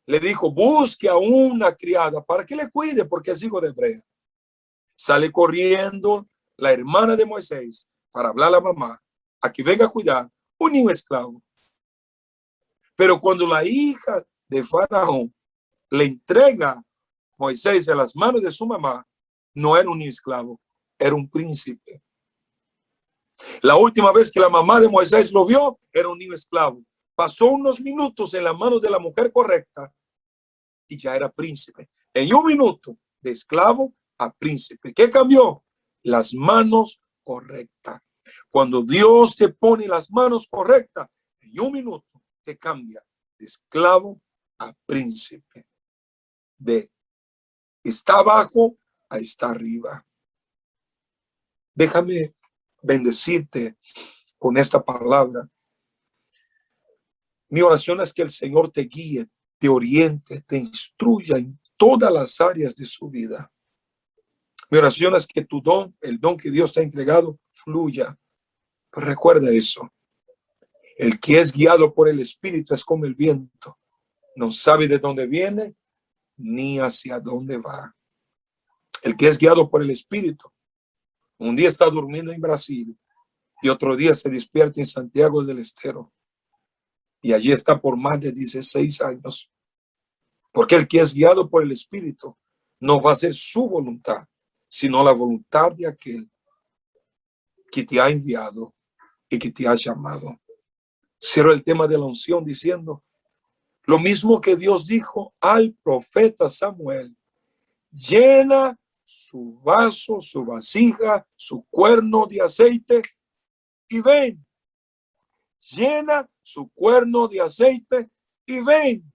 le dijo, busque a una criada para que le cuide porque es hijo de hebrea. Sale corriendo la hermana de Moisés para hablar a la mamá a que venga a cuidar un niño esclavo. Pero cuando la hija de Faraón le entrega a Moisés a las manos de su mamá, no era un niño esclavo, era un príncipe. La última vez que la mamá de Moisés lo vio, era un niño esclavo. Pasó unos minutos en la mano de la mujer correcta y ya era príncipe. En un minuto, de esclavo a príncipe. ¿Qué cambió? Las manos correctas. Cuando Dios te pone las manos correctas, en un minuto te cambia de esclavo a príncipe. De está abajo a está arriba. Déjame bendecirte con esta palabra. Mi oración es que el Señor te guíe, te oriente, te instruya en todas las áreas de su vida. Mi oración es que tu don, el don que Dios te ha entregado, fluya. Pero recuerda eso. El que es guiado por el Espíritu es como el viento. No sabe de dónde viene ni hacia dónde va. El que es guiado por el Espíritu, un día está durmiendo en Brasil y otro día se despierta en Santiago del Estero. Y allí está por más de 16 años. Porque el que es guiado por el Espíritu no va a hacer su voluntad, sino la voluntad de aquel que te ha enviado y que te ha llamado. Cierro el tema de la unción diciendo lo mismo que Dios dijo al profeta Samuel: llena su vaso, su vasija, su cuerno de aceite y ven. Llena su cuerno de aceite y ven.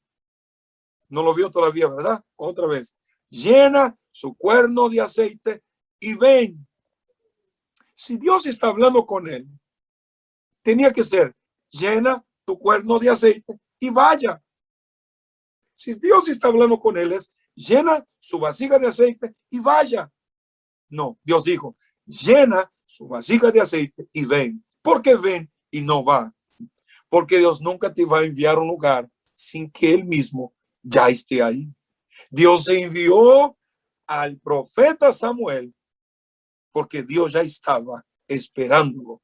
No lo vio todavía, ¿verdad? Otra vez. Llena su cuerno de aceite y ven. Si Dios está hablando con él, tenía que ser: llena tu cuerno de aceite y vaya. Si Dios está hablando con él, es: llena su vasija de aceite y vaya. No, Dios dijo: llena su vasija de aceite y ven. ¿Por qué ven y no va? Porque Dios nunca te va a enviar a un lugar sin que él mismo ya esté ahí. Dios envió al profeta Samuel porque Dios ya estaba esperándolo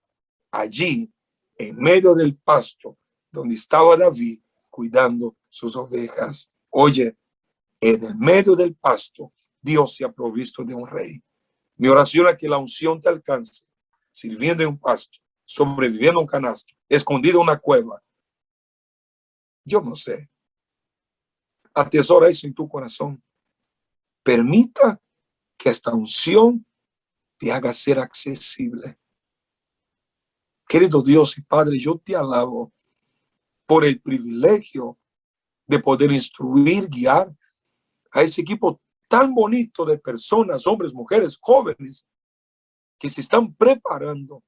allí en medio del pasto donde estaba David cuidando sus ovejas. Oye, en el medio del pasto Dios se ha provisto de un rey. Mi oración es que la unción te alcance sirviendo en un pasto, sobreviviendo en un canasto, escondido en una cueva. Yo no sé. Atesora eso en tu corazón. Permita que esta unción te haga ser accesible. Querido Dios y Padre, yo te alabo por el privilegio de poder instruir, guiar a ese equipo tan bonito de personas, hombres, mujeres, jóvenes, que se están preparando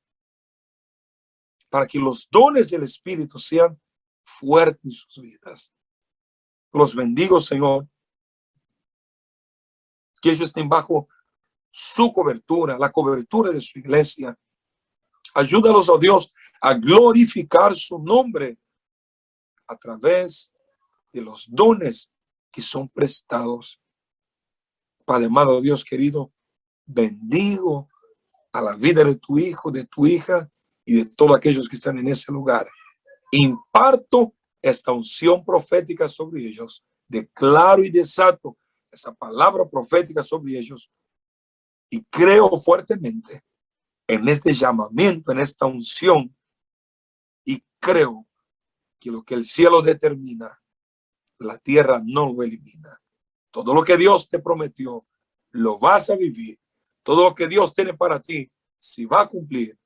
para que los dones del Espíritu sean fuertes en sus vidas. Los bendigo, Señor, que ellos estén bajo su cobertura, la cobertura de su iglesia. Ayúdalos, oh Dios, a glorificar su nombre a través de los dones que son prestados. Padre amado, Dios querido, bendigo a la vida de tu hijo, de tu hija y de todos aquellos que están en ese lugar. Imparto esta unción profética sobre ellos. Declaro y desato esa palabra profética sobre ellos y creo fuertemente en este llamamiento, en esta unción, y creo que lo que el cielo determina, la tierra no lo elimina. Todo lo que Dios te prometió, lo vas a vivir. Todo lo que Dios tiene para ti, si va a cumplir.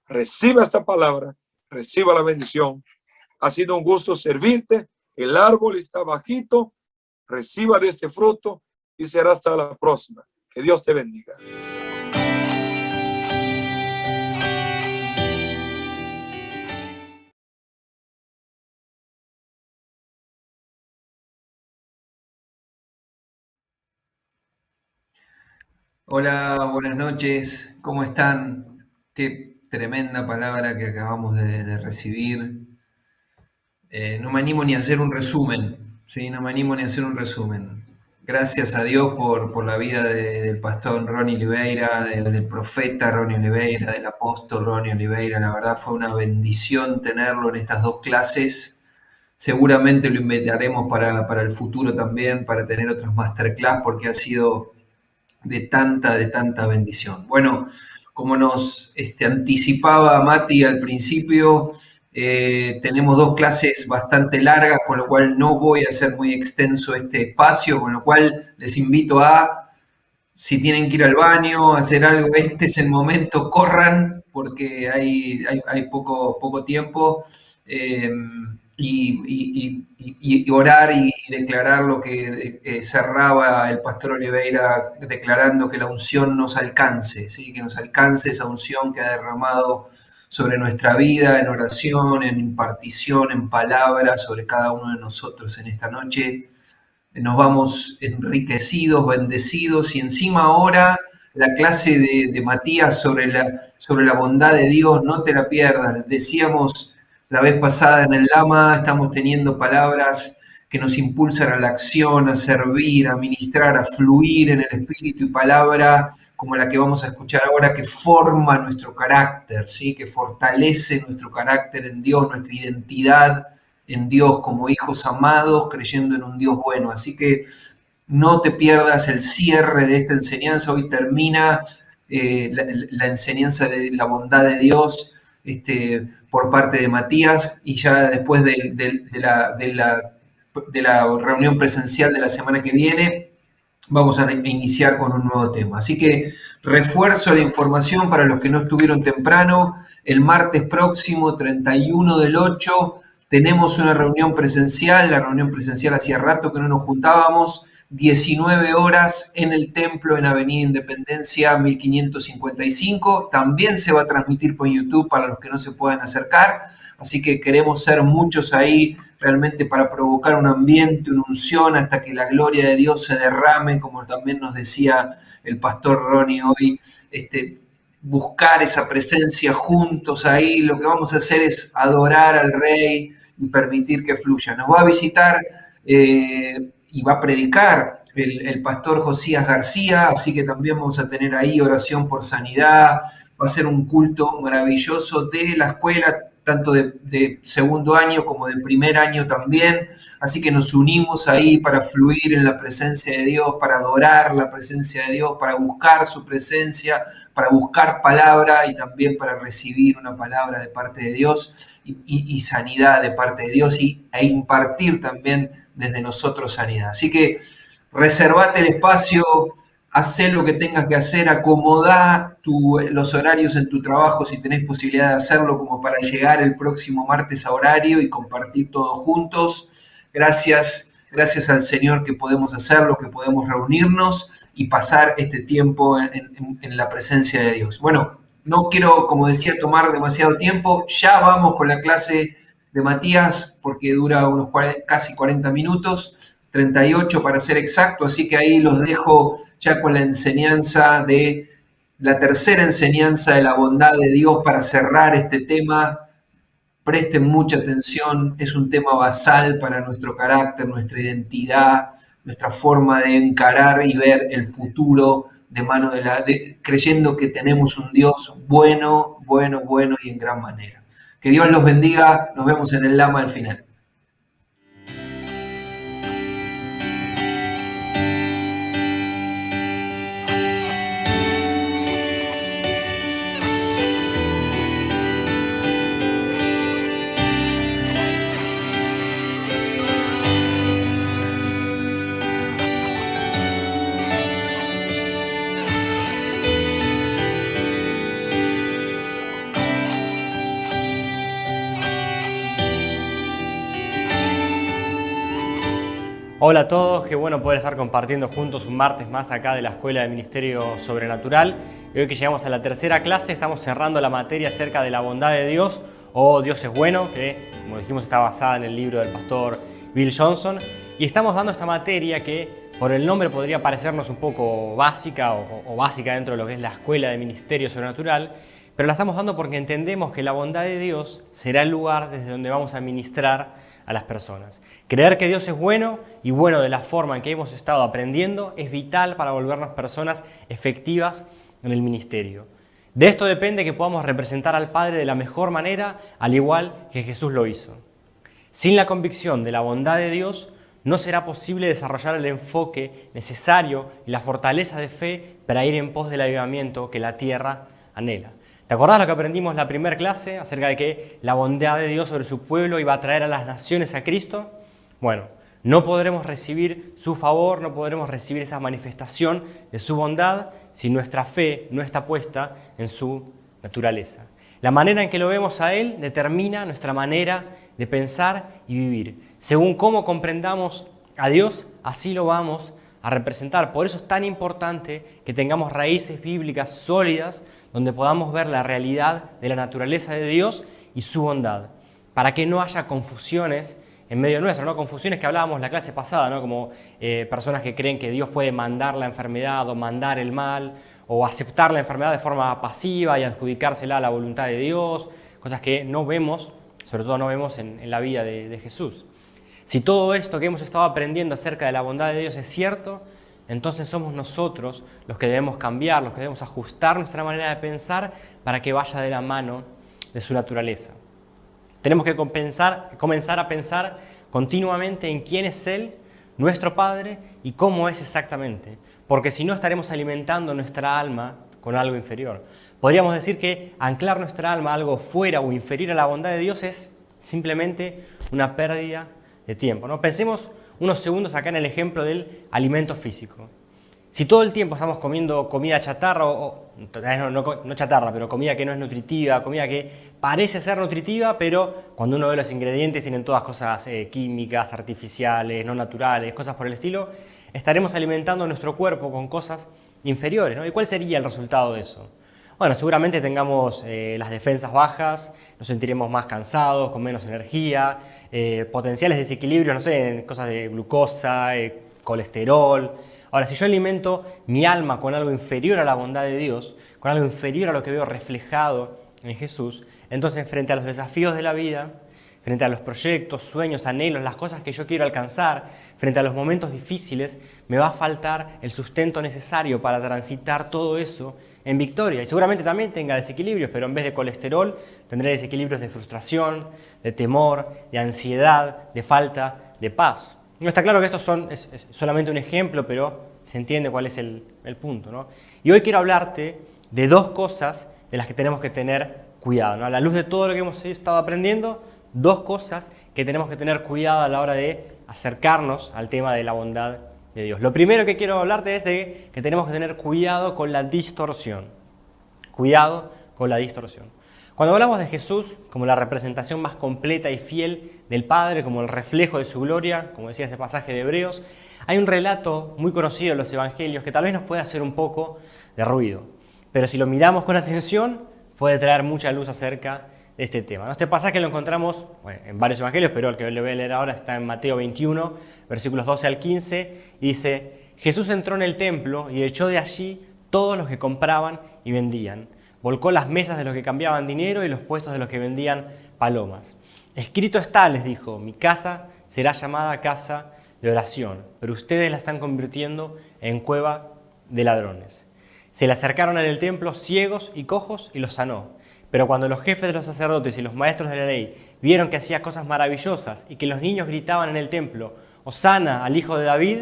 Reciba esta palabra, reciba la bendición. Ha sido un gusto servirte. El árbol está bajito. Reciba de este fruto y será hasta la próxima. Que Dios te bendiga. Hola, buenas noches, ¿cómo están? Qué tremenda palabra que acabamos de recibir. No me animo ni a hacer un resumen, ¿sí? No me animo ni a hacer un resumen. Gracias a Dios por la vida del pastor Ronnie Oliveira, del profeta Ronnie Oliveira, del apóstol Ronnie Oliveira. La verdad fue una bendición tenerlo en estas dos clases. Seguramente lo invitaremos para el futuro también, para tener otras masterclass, porque ha sido de tanta bendición. Bueno, como nos anticipaba Mati al principio, tenemos dos clases bastante largas, con lo cual no voy a hacer muy extenso este espacio, con lo cual les invito a, si tienen que ir al baño, hacer algo, este es el momento, corran, porque hay poco tiempo. Y orar y declarar lo que cerraba el pastor Oliveira, declarando que la unción nos alcance, ¿sí? Que nos alcance esa unción que ha derramado sobre nuestra vida, en oración, en impartición, en palabra, sobre cada uno de nosotros en esta noche. Nos vamos enriquecidos, bendecidos, y encima ahora la clase de Matías sobre la bondad de Dios, no te la pierdas. Decíamos la vez pasada en el Lama, estamos teniendo palabras que nos impulsan a la acción, a servir, a ministrar, a fluir en el espíritu, y palabra como la que vamos a escuchar ahora, que forma nuestro carácter, ¿sí? Que fortalece nuestro carácter en Dios, nuestra identidad en Dios como hijos amados, creyendo en un Dios bueno. Así que no te pierdas el cierre de esta enseñanza. Hoy termina la enseñanza de la bondad de Dios por parte de Matías, y ya después de la reunión presencial de la semana que viene vamos a iniciar con un nuevo tema. Así que refuerzo la información para los que no estuvieron temprano. El martes próximo, 31/8, tenemos una reunión presencial. La reunión presencial hacía rato que no nos juntábamos. 19 horas en el templo en Avenida Independencia 1555. También se va a transmitir por YouTube para los que no se puedan acercar. Así que queremos ser muchos ahí realmente para provocar un ambiente, una unción, hasta que la gloria de Dios se derrame, como también nos decía el pastor Ronnie hoy. Buscar esa presencia juntos ahí. Lo que vamos a hacer es adorar al Rey y permitir que fluya. Nos va a visitar y va a predicar el pastor Josías García, así que también vamos a tener ahí oración por sanidad. Va a ser un culto maravilloso de la escuela, tanto de segundo año como de primer año también. Así que nos unimos ahí para fluir en la presencia de Dios, para adorar la presencia de Dios, para buscar su presencia, para buscar palabra y también para recibir una palabra de parte de Dios y sanidad de parte de Dios, e impartir también desde nosotros sanidad. Así que reservate el espacio, haz lo que tengas que hacer, acomodá los horarios en tu trabajo si tenés posibilidad de hacerlo, como para llegar el próximo martes a horario y compartir todos juntos. Gracias al Señor que podemos hacerlo, que podemos reunirnos y pasar este tiempo en la presencia de Dios. Bueno, no quiero, como decía, tomar demasiado tiempo. Ya vamos con la clase de Matías, porque dura unos casi 40 minutos, 38 para ser exacto, así que ahí los dejo ya con la enseñanza de la tercera enseñanza de la bondad de Dios para cerrar este tema. Presten mucha atención, es un tema basal para nuestro carácter, nuestra identidad, nuestra forma de encarar y ver el futuro creyendo que tenemos un Dios bueno y en gran manera. Que Dios los bendiga, nos vemos en el Lama al final. Hola a todos, qué bueno poder estar compartiendo juntos un martes más acá de la Escuela de Ministerio Sobrenatural. Y hoy que llegamos a la tercera clase, estamos cerrando la materia acerca de la bondad de Dios, o Dios es bueno, que como dijimos está basada en el libro del pastor Bill Johnson. Y estamos dando esta materia que por el nombre podría parecernos un poco básica o básica dentro de lo que es la Escuela de Ministerio Sobrenatural, pero la estamos dando porque entendemos que la bondad de Dios será el lugar desde donde vamos a ministrar a las personas. Creer que Dios es bueno, y bueno de la forma en que hemos estado aprendiendo, es vital para volvernos personas efectivas en el ministerio. De esto depende que podamos representar al Padre de la mejor manera, al igual que Jesús lo hizo. Sin la convicción de la bondad de Dios, no será posible desarrollar el enfoque necesario y la fortaleza de fe para ir en pos del avivamiento que la tierra anhela. ¿Te acordás lo que aprendimos en la primera clase acerca de que la bondad de Dios sobre su pueblo iba a traer a las naciones a Cristo? Bueno, no podremos recibir su favor, no podremos recibir esa manifestación de su bondad si nuestra fe no está puesta en su naturaleza. La manera en que lo vemos a Él determina nuestra manera de pensar y vivir. Según cómo comprendamos a Dios, así lo vamos a representar. Por eso es tan importante que tengamos raíces bíblicas sólidas donde podamos ver la realidad de la naturaleza de Dios y su bondad, para que no haya confusiones en medio nuestro, ¿no? Confusiones que hablábamos la clase pasada, ¿no? Como personas que creen que Dios puede mandar la enfermedad o mandar el mal, o aceptar la enfermedad de forma pasiva y adjudicársela a la voluntad de Dios, cosas que no vemos, sobre todo no vemos en la vida de Jesús. Si todo esto que hemos estado aprendiendo acerca de la bondad de Dios es cierto, entonces somos nosotros los que debemos cambiar, los que debemos ajustar nuestra manera de pensar para que vaya de la mano de su naturaleza. Tenemos que comenzar a pensar continuamente en quién es Él, nuestro Padre, y cómo es exactamente, porque si no estaremos alimentando nuestra alma con algo inferior. Podríamos decir que anclar nuestra alma a algo fuera o inferior a la bondad de Dios es simplemente una pérdida de tiempo, ¿no? Pensemos unos segundos acá en el ejemplo del alimento físico. Si todo el tiempo estamos comiendo comida chatarra, no chatarra, pero comida que no es nutritiva, comida que parece ser nutritiva, pero cuando uno ve los ingredientes tienen todas cosas químicas, artificiales, no naturales, cosas por el estilo, estaremos alimentando nuestro cuerpo con cosas inferiores, ¿no? ¿Y cuál sería el resultado de eso? Bueno, seguramente tengamos las defensas bajas, nos sentiremos más cansados, con menos energía, potenciales desequilibrios, no sé, en cosas de glucosa, colesterol. Ahora, si yo alimento mi alma con algo inferior a la bondad de Dios, con algo inferior a lo que veo reflejado en Jesús, entonces frente a los desafíos de la vida, frente a los proyectos, sueños, anhelos, las cosas que yo quiero alcanzar, frente a los momentos difíciles, me va a faltar el sustento necesario para transitar todo eso en victoria. Y seguramente también tenga desequilibrios, pero en vez de colesterol tendré desequilibrios de frustración, de temor, de ansiedad, de falta de paz. No está claro que esto es solamente un ejemplo, pero se entiende cuál es el punto, ¿no? Y hoy quiero hablarte de dos cosas de las que tenemos que tener cuidado, ¿no? A la luz de todo lo que hemos estado aprendiendo, dos cosas que tenemos que tener cuidado a la hora de acercarnos al tema de la bondad de Dios. Lo primero que quiero hablarte es de que tenemos que tener cuidado con la distorsión. Cuidado con la distorsión. Cuando hablamos de Jesús como la representación más completa y fiel del Padre, como el reflejo de su gloria, como decía ese pasaje de Hebreos, hay un relato muy conocido en los Evangelios que tal vez nos puede hacer un poco de ruido. Pero si lo miramos con atención, puede traer mucha luz acerca de este tema, ¿no? Este pasaje lo encontramos en varios evangelios, pero el que le voy a leer ahora está en Mateo 21, versículos 12 al 15, y dice: Jesús entró en el templo y echó de allí todos los que compraban y vendían. Volcó las mesas de los que cambiaban dinero y los puestos de los que vendían palomas. Escrito está, les dijo, mi casa será llamada casa de oración, pero ustedes la están convirtiendo en cueva de ladrones. Se le acercaron en el templo ciegos y cojos y los sanó. Pero cuando los jefes de los sacerdotes y los maestros de la ley vieron que hacía cosas maravillosas y que los niños gritaban en el templo, Hosana al hijo de David,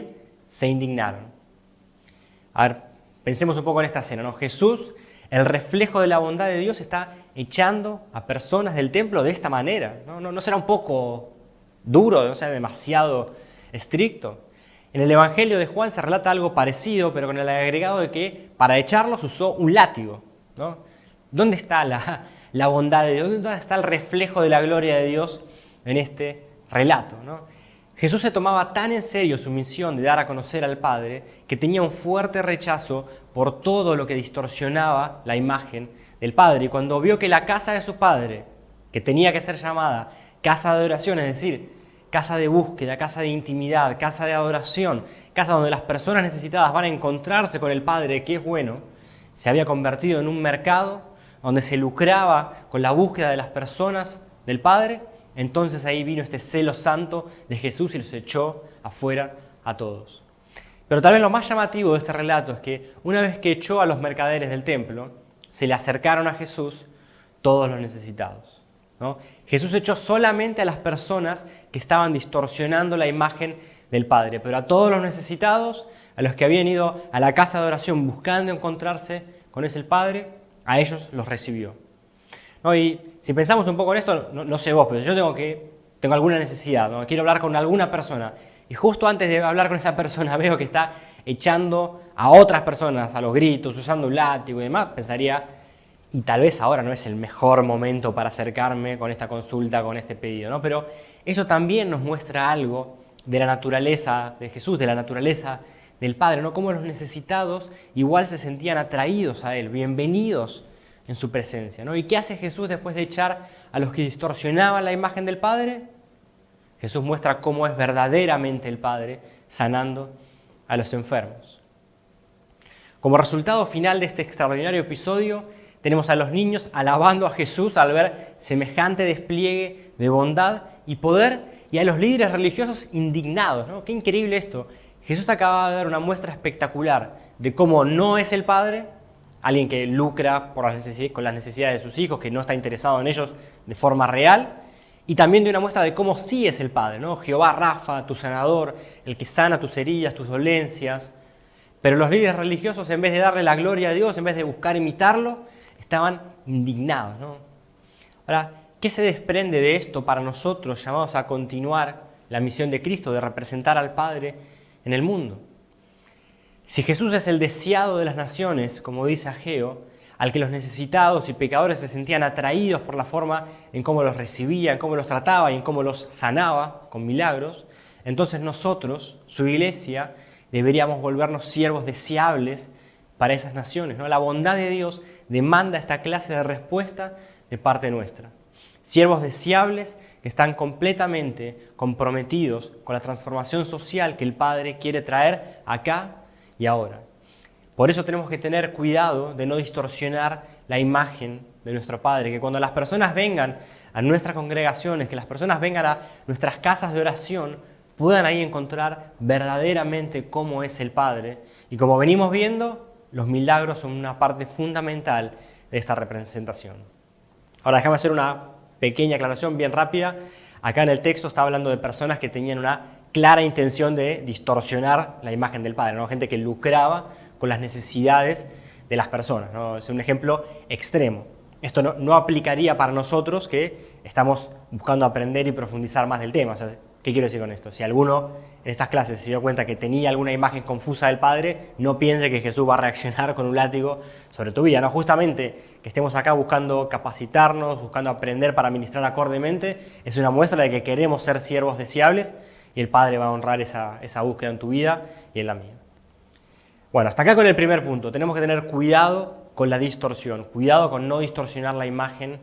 se indignaron. A ver, pensemos un poco en esta escena, ¿no? Jesús, el reflejo de la bondad de Dios, está echando a personas del templo de esta manera. ¿No será un poco duro, no será demasiado estricto? En el Evangelio de Juan se relata algo parecido, pero con el agregado de que para echarlos usó un látigo, ¿no? ¿Dónde está la bondad de Dios? ¿Dónde está el reflejo de la gloria de Dios en este relato, ¿no? Jesús se tomaba tan en serio su misión de dar a conocer al Padre que tenía un fuerte rechazo por todo lo que distorsionaba la imagen del Padre. Y cuando vio que la casa de su Padre, que tenía que ser llamada casa de oración, es decir, casa de búsqueda, casa de intimidad, casa de adoración, casa donde las personas necesitadas van a encontrarse con el Padre que es bueno, se había convertido en un mercado donde se lucraba con la búsqueda de las personas del Padre, entonces ahí vino este celo santo de Jesús y los echó afuera a todos. Pero tal vez lo más llamativo de este relato es que una vez que echó a los mercaderes del templo, se le acercaron a Jesús todos los necesitados, ¿no? Jesús echó solamente a las personas que estaban distorsionando la imagen del Padre, pero a todos los necesitados, a los que habían ido a la casa de oración buscando encontrarse con ese Padre, a ellos los recibió, ¿no? Y si pensamos un poco en esto, no sé vos, pero yo tengo alguna necesidad, ¿no? Quiero hablar con alguna persona, y justo antes de hablar con esa persona veo que está echando a otras personas a los gritos, usando un látigo y demás, pensaría, y tal vez ahora no es el mejor momento para acercarme con esta consulta, con este pedido, ¿no? Pero eso también nos muestra algo de la naturaleza de Jesús, de la naturaleza del Padre, ¿no? Cómo los necesitados igual se sentían atraídos a Él, bienvenidos en su presencia, ¿no? ¿Y qué hace Jesús después de echar a los que distorsionaban la imagen del Padre? Jesús muestra cómo es verdaderamente el Padre sanando a los enfermos. Como resultado final de este extraordinario episodio, tenemos a los niños alabando a Jesús al ver semejante despliegue de bondad y poder, y a los líderes religiosos indignados, ¿no? Qué increíble esto. Jesús acaba de dar una muestra espectacular de cómo no es el Padre, alguien que lucra con las necesidades de sus hijos, que no está interesado en ellos de forma real, y también de una muestra de cómo sí es el Padre, ¿no? Jehová Rafa, tu sanador, el que sana tus heridas, tus dolencias. Pero los líderes religiosos, en vez de darle la gloria a Dios, en vez de buscar imitarlo, estaban indignados, ¿no? Ahora, ¿qué se desprende de esto para nosotros llamados a continuar la misión de Cristo, de representar al Padre en el mundo? Si Jesús es el deseado de las naciones, como dice Ageo, al que los necesitados y pecadores se sentían atraídos por la forma en cómo los recibía, en cómo los trataba y en cómo los sanaba con milagros, entonces nosotros, su iglesia, deberíamos volvernos siervos deseables para esas naciones, ¿no? La bondad de Dios demanda esta clase de respuesta de parte nuestra. Siervos deseables que están completamente comprometidos con la transformación social que el Padre quiere traer acá y ahora. Por eso tenemos que tener cuidado de no distorsionar la imagen de nuestro Padre, que cuando las personas vengan a nuestras congregaciones, que las personas vengan a nuestras casas de oración, puedan ahí encontrar verdaderamente cómo es el Padre. Y como venimos viendo, los milagros son una parte fundamental de esta representación. Ahora déjame hacer una pequeña aclaración bien rápida. Acá en el texto está hablando de personas que tenían una clara intención de distorsionar la imagen del Padre, ¿no? Gente que lucraba con las necesidades de las personas, ¿no? Es un ejemplo extremo. Esto no aplicaría para nosotros que estamos buscando aprender y profundizar más del tema. O sea, ¿qué quiero decir con esto? Si alguno en estas clases se dio cuenta que tenía alguna imagen confusa del Padre, no piense que Jesús va a reaccionar con un látigo sobre tu vida, ¿no? Justamente que estemos acá buscando capacitarnos, buscando aprender para ministrar acordemente, es una muestra de que queremos ser siervos deseables y el Padre va a honrar esa búsqueda en tu vida y en la mía. Bueno, hasta acá con el primer punto. Tenemos que tener cuidado con la distorsión, cuidado con no distorsionar la imagen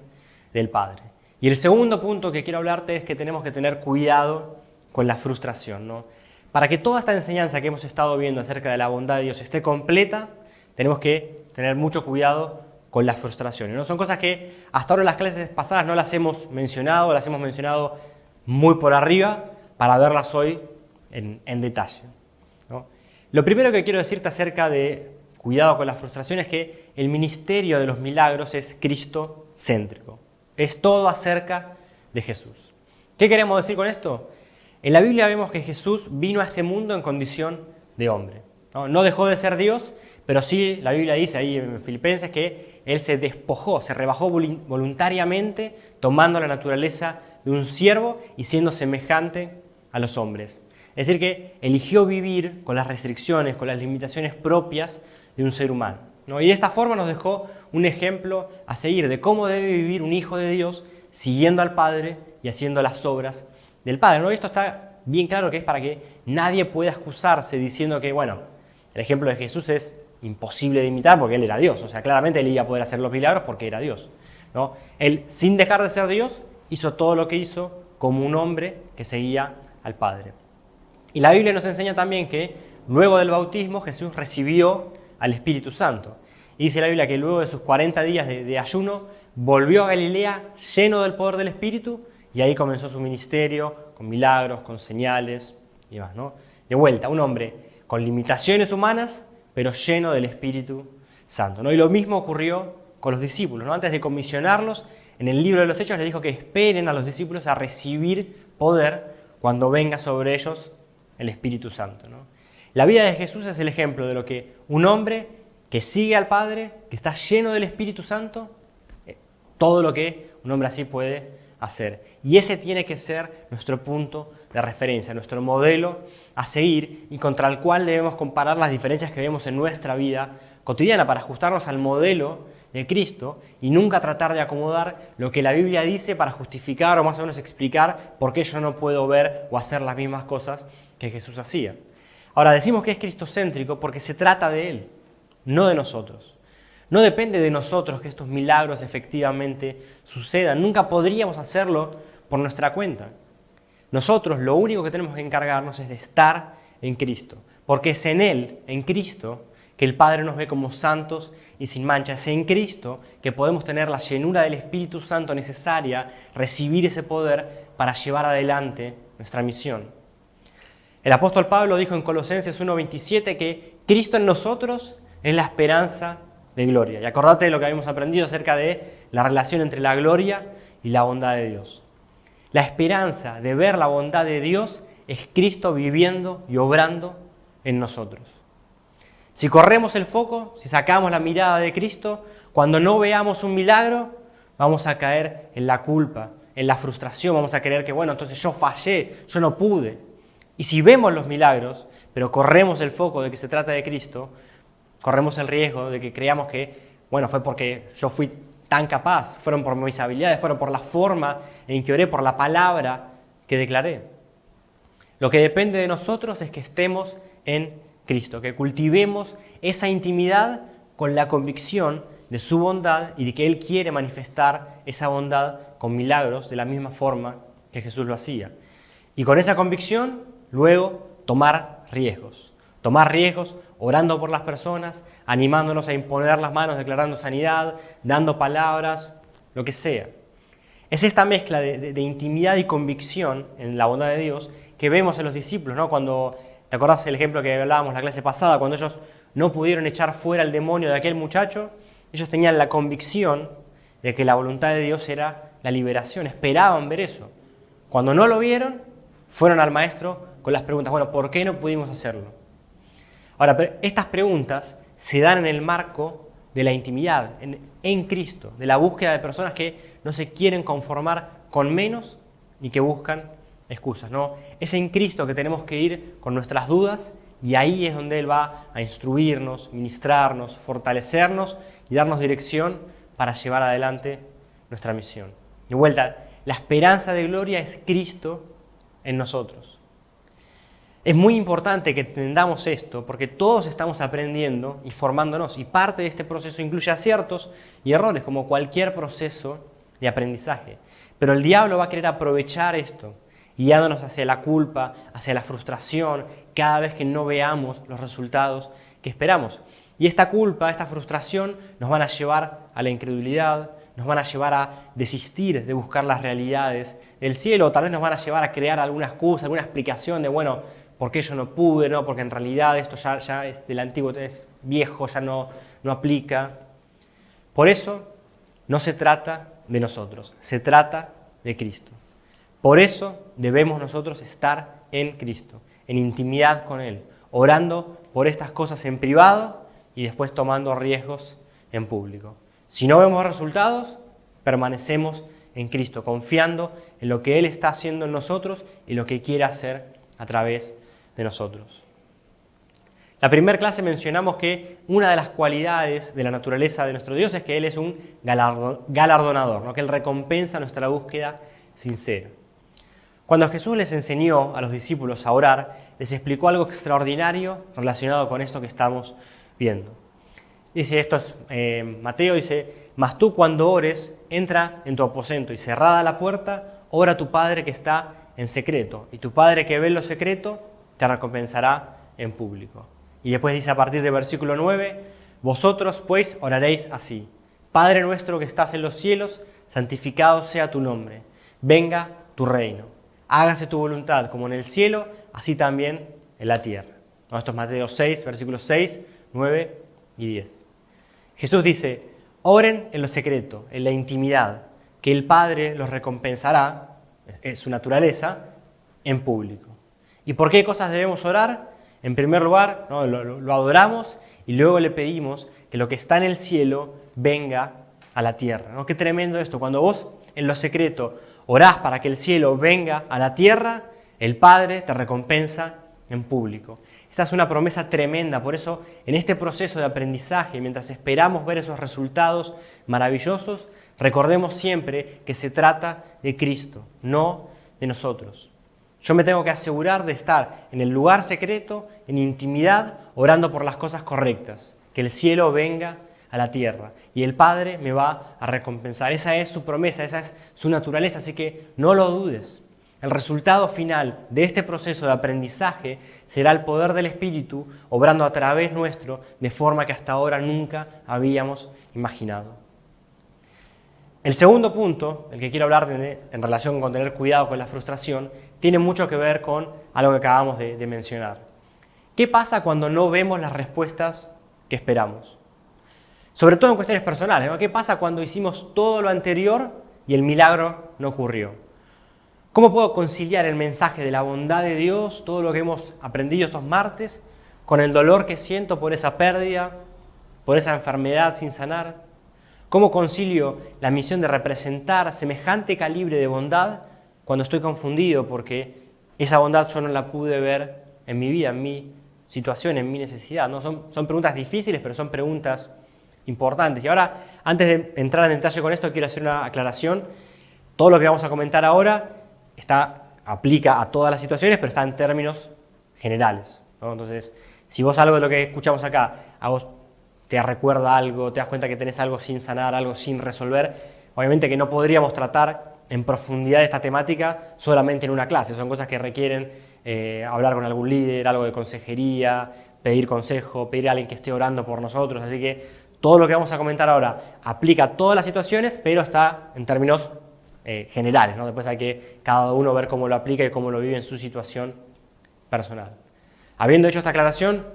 del Padre. Y el segundo punto que quiero hablarte es que tenemos que tener cuidado con la frustración, ¿no? Para que toda esta enseñanza que hemos estado viendo acerca de la bondad de Dios esté completa, tenemos que tener mucho cuidado con las frustraciones, ¿no? Son cosas que hasta ahora en las clases pasadas no las hemos mencionado, las hemos mencionado muy por arriba para verlas hoy en detalle, ¿no? Lo primero que quiero decirte acerca de cuidado con las frustraciones es que el ministerio de los milagros es cristocéntrico. Es todo acerca de Jesús. ¿Qué queremos decir con esto? En la Biblia vemos que Jesús vino a este mundo en condición de hombre. No dejó de ser Dios, pero sí la Biblia dice ahí en Filipenses que Él se despojó, se rebajó voluntariamente, tomando la naturaleza de un siervo y siendo semejante a los hombres. Es decir, que eligió vivir con las restricciones, con las limitaciones propias de un ser humano, ¿no? Y de esta forma nos dejó un ejemplo a seguir de cómo debe vivir un hijo de Dios siguiendo al Padre y haciendo las obras del Padre, ¿no? Y esto está bien claro que es para que nadie pueda excusarse diciendo que, bueno, el ejemplo de Jesús es imposible de imitar porque Él era Dios. O sea, claramente Él iba a poder hacer los milagros porque era Dios, ¿no? Él, sin dejar de ser Dios, hizo todo lo que hizo como un hombre que seguía al Padre. Y la Biblia nos enseña también que luego del bautismo Jesús recibió al Espíritu Santo. Y dice la Biblia que luego de sus 40 días de ayuno volvió a Galilea lleno del poder del Espíritu y ahí comenzó su ministerio con milagros, con señales y demás, ¿no? De vuelta, un hombre con limitaciones humanas pero lleno del Espíritu Santo, ¿no? Y lo mismo ocurrió con los discípulos, ¿no? Antes de comisionarlos, en el libro de los Hechos les dijo que esperen a los discípulos a recibir poder cuando venga sobre ellos el Espíritu Santo, ¿no? La vida de Jesús es el ejemplo de lo que un hombre que sigue al Padre, que está lleno del Espíritu Santo, todo lo que un hombre así puede hacer. Y ese tiene que ser nuestro punto de referencia, nuestro modelo a seguir y contra el cual debemos comparar las diferencias que vemos en nuestra vida cotidiana para ajustarnos al modelo de Cristo y nunca tratar de acomodar lo que la Biblia dice para justificar o más o menos explicar por qué yo no puedo ver o hacer las mismas cosas que Jesús hacía. Ahora, decimos que es cristocéntrico porque se trata de Él, no de nosotros. No depende de nosotros que estos milagros efectivamente sucedan. Nunca podríamos hacerlo por nuestra cuenta. Nosotros lo único que tenemos que encargarnos es de estar en Cristo, porque es en Él, en Cristo, que el Padre nos ve como santos y sin mancha. Es en Cristo que podemos tener la llenura del Espíritu Santo necesaria, recibir ese poder para llevar adelante nuestra misión. El apóstol Pablo dijo en Colosenses 1:27 que Cristo en nosotros es la esperanza de gloria. Y acordate de lo que habíamos aprendido acerca de la relación entre la gloria y la bondad de Dios. La esperanza de ver la bondad de Dios es Cristo viviendo y obrando en nosotros. Si corremos el foco, si sacamos la mirada de Cristo, cuando no veamos un milagro, vamos a caer en la culpa, en la frustración, vamos a creer que, bueno, entonces yo fallé, yo no pude. Y si vemos los milagros, pero corremos el foco de que se trata de Cristo, corremos el riesgo de que creamos que, bueno, fue porque yo fui tan capaz, fueron por mis habilidades, fueron por la forma en que oré, por la palabra que declaré. Lo que depende de nosotros es que estemos en Cristo, que cultivemos esa intimidad con la convicción de su bondad y de que Él quiere manifestar esa bondad con milagros de la misma forma que Jesús lo hacía. Y con esa convicción, luego, tomar riesgos orando por las personas, animándolos a imponer las manos, declarando sanidad, dando palabras, lo que sea. Es esta mezcla de intimidad y convicción en la bondad de Dios que vemos en los discípulos, ¿no? Cuando, ¿te acordás el ejemplo que hablábamos la clase pasada? Cuando ellos no pudieron echar fuera el demonio de aquel muchacho, ellos tenían la convicción de que la voluntad de Dios era la liberación, esperaban ver eso. Cuando no lo vieron, fueron al maestro con las preguntas, bueno, ¿por qué no pudimos hacerlo? Ahora, pero estas preguntas se dan en el marco de la intimidad, en Cristo, de la búsqueda de personas que no se quieren conformar con menos ni que buscan excusas, ¿no? Es en Cristo que tenemos que ir con nuestras dudas y ahí es donde Él va a instruirnos, ministrarnos, fortalecernos y darnos dirección para llevar adelante nuestra misión. De vuelta, la esperanza de gloria es Cristo en nosotros. Es muy importante que entendamos esto porque todos estamos aprendiendo y formándonos y parte de este proceso incluye aciertos y errores como cualquier proceso de aprendizaje. Pero el diablo va a querer aprovechar esto, guiándonos hacia la culpa, hacia la frustración, cada vez que no veamos los resultados que esperamos. Y esta culpa, esta frustración nos van a llevar a la incredulidad, nos van a llevar a desistir de buscar las realidades del cielo, o tal vez nos van a llevar a crear alguna excusa, alguna explicación de, bueno, ¿por qué yo no pude? ¿No? Porque en realidad esto ya es del antiguo, es viejo, ya no aplica. Por eso no se trata de nosotros, se trata de Cristo. Por eso debemos nosotros estar en Cristo, en intimidad con Él, orando por estas cosas en privado y después tomando riesgos en público. Si no vemos resultados, permanecemos en Cristo, confiando en lo que Él está haciendo en nosotros y lo que quiere hacer a través de nosotros. La primera clase mencionamos que una de las cualidades de la naturaleza de nuestro Dios es que Él es un galardonador, ¿no? Que Él recompensa nuestra búsqueda sincera. Cuando Jesús les enseñó a los discípulos a orar, les explicó algo extraordinario relacionado con esto que estamos viendo. Dice, esto es Mateo, dice, mas tú cuando ores, entra en tu aposento y cerrada la puerta, ora a tu Padre que está en secreto, y tu Padre que ve en lo secreto te recompensará en público. Y después dice a partir del versículo 9, vosotros pues oraréis así, Padre nuestro que estás en los cielos, santificado sea tu nombre, venga tu reino, hágase tu voluntad como en el cielo, así también en la tierra. ¿No? Esto es Mateo 6, versículos 6, 9 y 10. Jesús dice, oren en lo secreto, en la intimidad, que el Padre los recompensará, es su naturaleza, en público. ¿Y por qué cosas debemos orar? En primer lugar, ¿no? lo adoramos y luego le pedimos que lo que está en el cielo venga a la tierra, ¿no? Qué tremendo esto. Cuando vos en lo secreto orás para que el cielo venga a la tierra, el Padre te recompensa en público. Esa es una promesa tremenda. Por eso, en este proceso de aprendizaje, mientras esperamos ver esos resultados maravillosos, recordemos siempre que se trata de Cristo, no de nosotros. Yo me tengo que asegurar de estar en el lugar secreto, en intimidad, orando por las cosas correctas, que el cielo venga a la tierra y el Padre me va a recompensar. Esa es su promesa, esa es su naturaleza, así que no lo dudes. El resultado final de este proceso de aprendizaje será el poder del Espíritu obrando a través nuestro de forma que hasta ahora nunca habíamos imaginado. El segundo punto, el que quiero hablar en relación con tener cuidado con la frustración, tiene mucho que ver con algo que acabamos de mencionar. ¿Qué pasa cuando no vemos las respuestas que esperamos? Sobre todo en cuestiones personales, ¿no? ¿Qué pasa cuando hicimos todo lo anterior y el milagro no ocurrió? ¿Cómo puedo conciliar el mensaje de la bondad de Dios, todo lo que hemos aprendido estos martes, con el dolor que siento por esa pérdida, por esa enfermedad sin sanar? ¿Cómo concilio la misión de representar semejante calibre de bondad cuando estoy confundido porque esa bondad yo no la pude ver en mi vida, en mi situación, en mi necesidad? ¿No? Son preguntas difíciles, pero son preguntas importantes. Y ahora, antes de entrar en detalle con esto, quiero hacer una aclaración. Todo lo que vamos a comentar ahora aplica a todas las situaciones, pero está en términos generales, ¿no? Entonces, si vos algo de lo que escuchamos acá, a vos te recuerda algo, te das cuenta que tenés algo sin sanar, algo sin resolver, obviamente que no podríamos tratar en profundidad esta temática solamente en una clase. Son cosas que requieren hablar con algún líder, algo de consejería, pedir consejo, pedir a alguien que esté orando por nosotros. Así que todo lo que vamos a comentar ahora aplica a todas las situaciones, pero está en términos generales, ¿no? Después hay que cada uno ver cómo lo aplica y cómo lo vive en su situación personal. Habiendo hecho esta aclaración,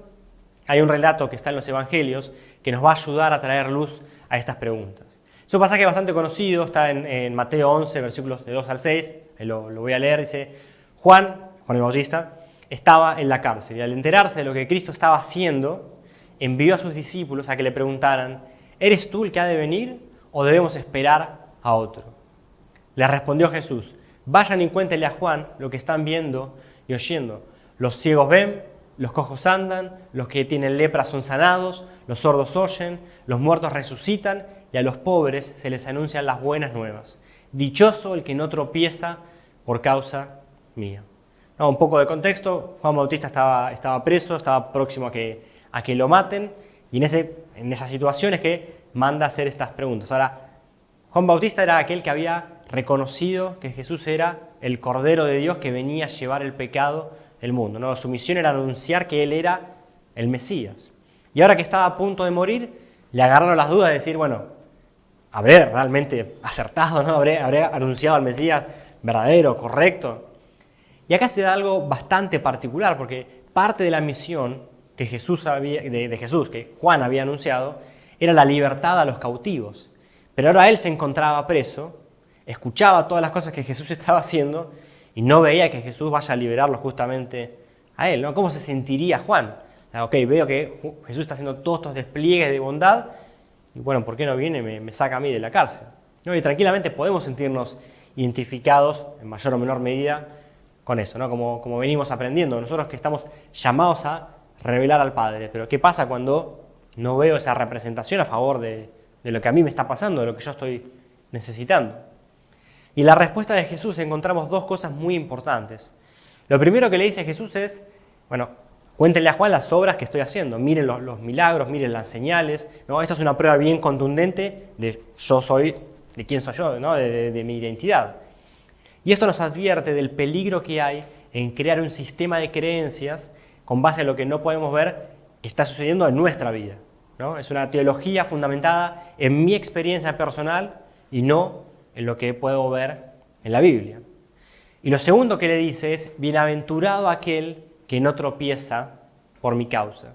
hay un relato que está en los Evangelios que nos va a ayudar a traer luz a estas preguntas. Es un pasaje bastante conocido, está en Mateo 11, versículos de 2 al 6, lo voy a leer, dice: Juan el Bautista, estaba en la cárcel y al enterarse de lo que Cristo estaba haciendo, envió a sus discípulos a que le preguntaran: ¿eres tú el que ha de venir o debemos esperar a otro? Le respondió Jesús: vayan y cuéntenle a Juan lo que están viendo y oyendo. Los ciegos ven, los cojos andan, los que tienen lepra son sanados, los sordos oyen, los muertos resucitan y a los pobres se les anuncian las buenas nuevas. Dichoso el que no tropieza por causa mía. No, un poco de contexto: Juan Bautista estaba preso, estaba próximo a que lo maten, y en esa situación es que manda a hacer estas preguntas. Ahora, Juan Bautista era aquel que había reconocido que Jesús era el Cordero de Dios que venía a llevar el pecado del mundo, ¿no? Su misión era anunciar que Él era el Mesías. Y ahora que estaba a punto de morir, le agarraron las dudas de decir, bueno, ¿habré realmente acertado, ¿no? ¿Habré anunciado al Mesías verdadero, correcto? Y acá se da algo bastante particular, porque parte de la misión que que Juan había anunciado, era la libertad a los cautivos. Pero ahora él se encontraba preso, escuchaba todas las cosas que Jesús estaba haciendo y no veía que Jesús vaya a liberarlo justamente a él, ¿no? ¿Cómo se sentiría Juan? Ok, veo que Jesús está haciendo todos estos despliegues de bondad y bueno, ¿por qué no viene y me saca a mí de la cárcel? ¿No? Y tranquilamente podemos sentirnos identificados en mayor o menor medida con eso, ¿no? Como venimos aprendiendo, nosotros que estamos llamados a revelar al Padre. Pero ¿qué pasa cuando no veo esa representación a favor de lo que a mí me está pasando, de lo que yo estoy necesitando? Y en la respuesta de Jesús encontramos dos cosas muy importantes. Lo primero que le dice Jesús es, bueno, cuéntenle a Juan las obras que estoy haciendo, miren los milagros, miren las señales, ¿no? Esto es una prueba bien contundente de quién soy yo, ¿no? de mi identidad. Y esto nos advierte del peligro que hay en crear un sistema de creencias con base en lo que no podemos ver que está sucediendo en nuestra vida, ¿no? Es una teología fundamentada en mi experiencia personal y no en lo que puedo ver en la Biblia. Y lo segundo que le dice es: bienaventurado aquel que no tropieza por mi causa.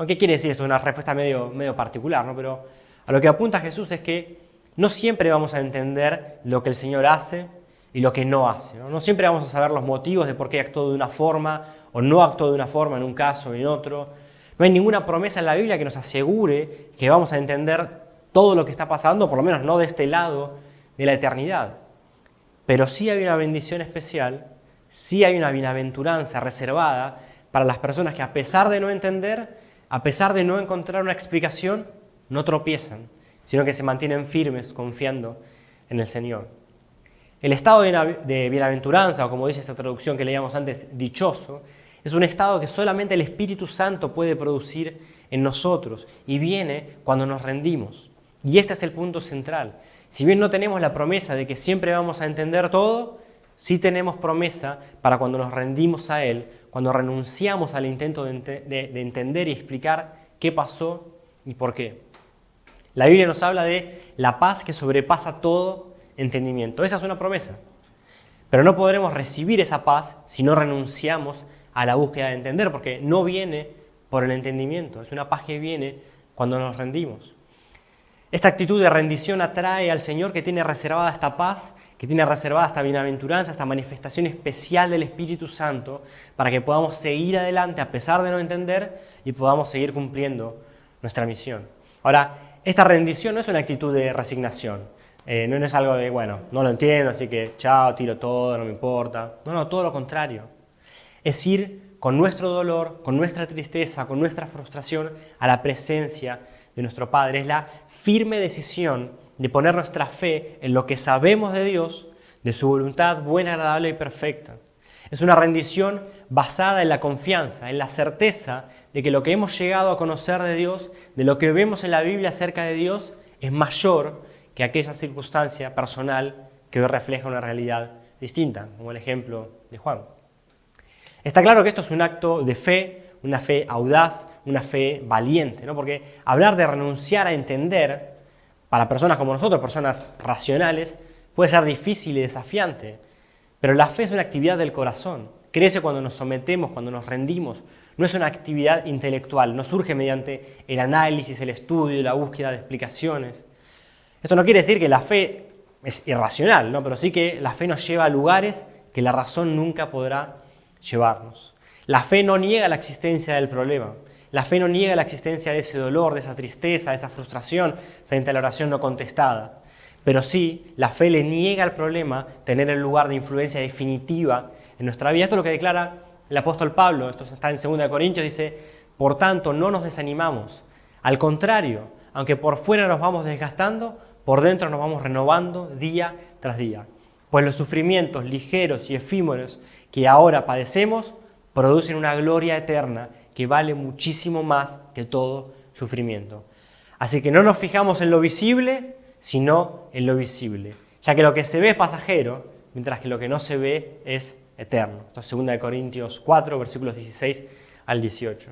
¿Qué quiere decir esto? Es una respuesta medio particular, ¿no? Pero a lo que apunta Jesús es que no siempre vamos a entender lo que el Señor hace y lo que no hace, ¿no? No siempre vamos a saber los motivos de por qué actuó de una forma o no actuó de una forma en un caso o en otro. No hay ninguna promesa en la Biblia que nos asegure que vamos a entender todo lo que está pasando, por lo menos no de este lado de la eternidad. Pero sí hay una bendición especial, sí hay una bienaventuranza reservada para las personas que, a pesar de no entender, a pesar de no encontrar una explicación, no tropiezan, sino que se mantienen firmes confiando en el Señor. El estado de bienaventuranza, o como dice esta traducción que leíamos antes, dichoso, es un estado que solamente el Espíritu Santo puede producir en nosotros y viene cuando nos rendimos. Y este es el punto central. Si bien no tenemos la promesa de que siempre vamos a entender todo, sí tenemos promesa para cuando nos rendimos a Él, cuando renunciamos al intento de entender y explicar qué pasó y por qué. La Biblia nos habla de la paz que sobrepasa todo entendimiento. Esa es una promesa. Pero no podremos recibir esa paz si no renunciamos a la búsqueda de entender, porque no viene por el entendimiento. Es una paz que viene cuando nos rendimos. Esta actitud de rendición atrae al Señor, que tiene reservada esta paz, que tiene reservada esta bienaventuranza, esta manifestación especial del Espíritu Santo, para que podamos seguir adelante a pesar de no entender y podamos seguir cumpliendo nuestra misión. Ahora, esta rendición no es una actitud de resignación. No es algo de, bueno, no lo entiendo, así que chao, tiro todo, no me importa. No, todo lo contrario. Es ir con nuestro dolor, con nuestra tristeza, con nuestra frustración a la presencia de nuestro Padre. Es la firme decisión de poner nuestra fe en lo que sabemos de Dios, de su voluntad buena, agradable y perfecta. Es una rendición basada en la confianza, en la certeza de que lo que hemos llegado a conocer de Dios, de lo que vemos en la Biblia acerca de Dios, es mayor que aquella circunstancia personal que hoy refleja una realidad distinta, como el ejemplo de Juan. Está claro que esto es un acto de fe, una fe audaz, una fe valiente, ¿no? Porque hablar de renunciar a entender, para personas como nosotros, personas racionales, puede ser difícil y desafiante. Pero la fe es una actividad del corazón. Crece cuando nos sometemos, cuando nos rendimos. No es una actividad intelectual, no surge mediante el análisis, el estudio, la búsqueda de explicaciones. Esto no quiere decir que la fe es irracional, ¿no? Pero sí que la fe nos lleva a lugares que la razón nunca podrá llevarnos. La fe no niega la existencia del problema. La fe no niega la existencia de ese dolor, de esa tristeza, de esa frustración frente a la oración no contestada. Pero sí, la fe le niega al problema tener el lugar de influencia definitiva en nuestra vida. Esto es lo que declara el apóstol Pablo. Esto está en 2 Corintios, dice: por tanto, no nos desanimamos. Al contrario, aunque por fuera nos vamos desgastando, por dentro nos vamos renovando día tras día. Pues los sufrimientos ligeros y efímeros que ahora padecemos producen una gloria eterna que vale muchísimo más que todo sufrimiento. Así que no nos fijamos en lo visible, sino en lo visible, ya que lo que se ve es pasajero, mientras que lo que no se ve es eterno. Esto es 2 Corintios 4, versículos 16 al 18.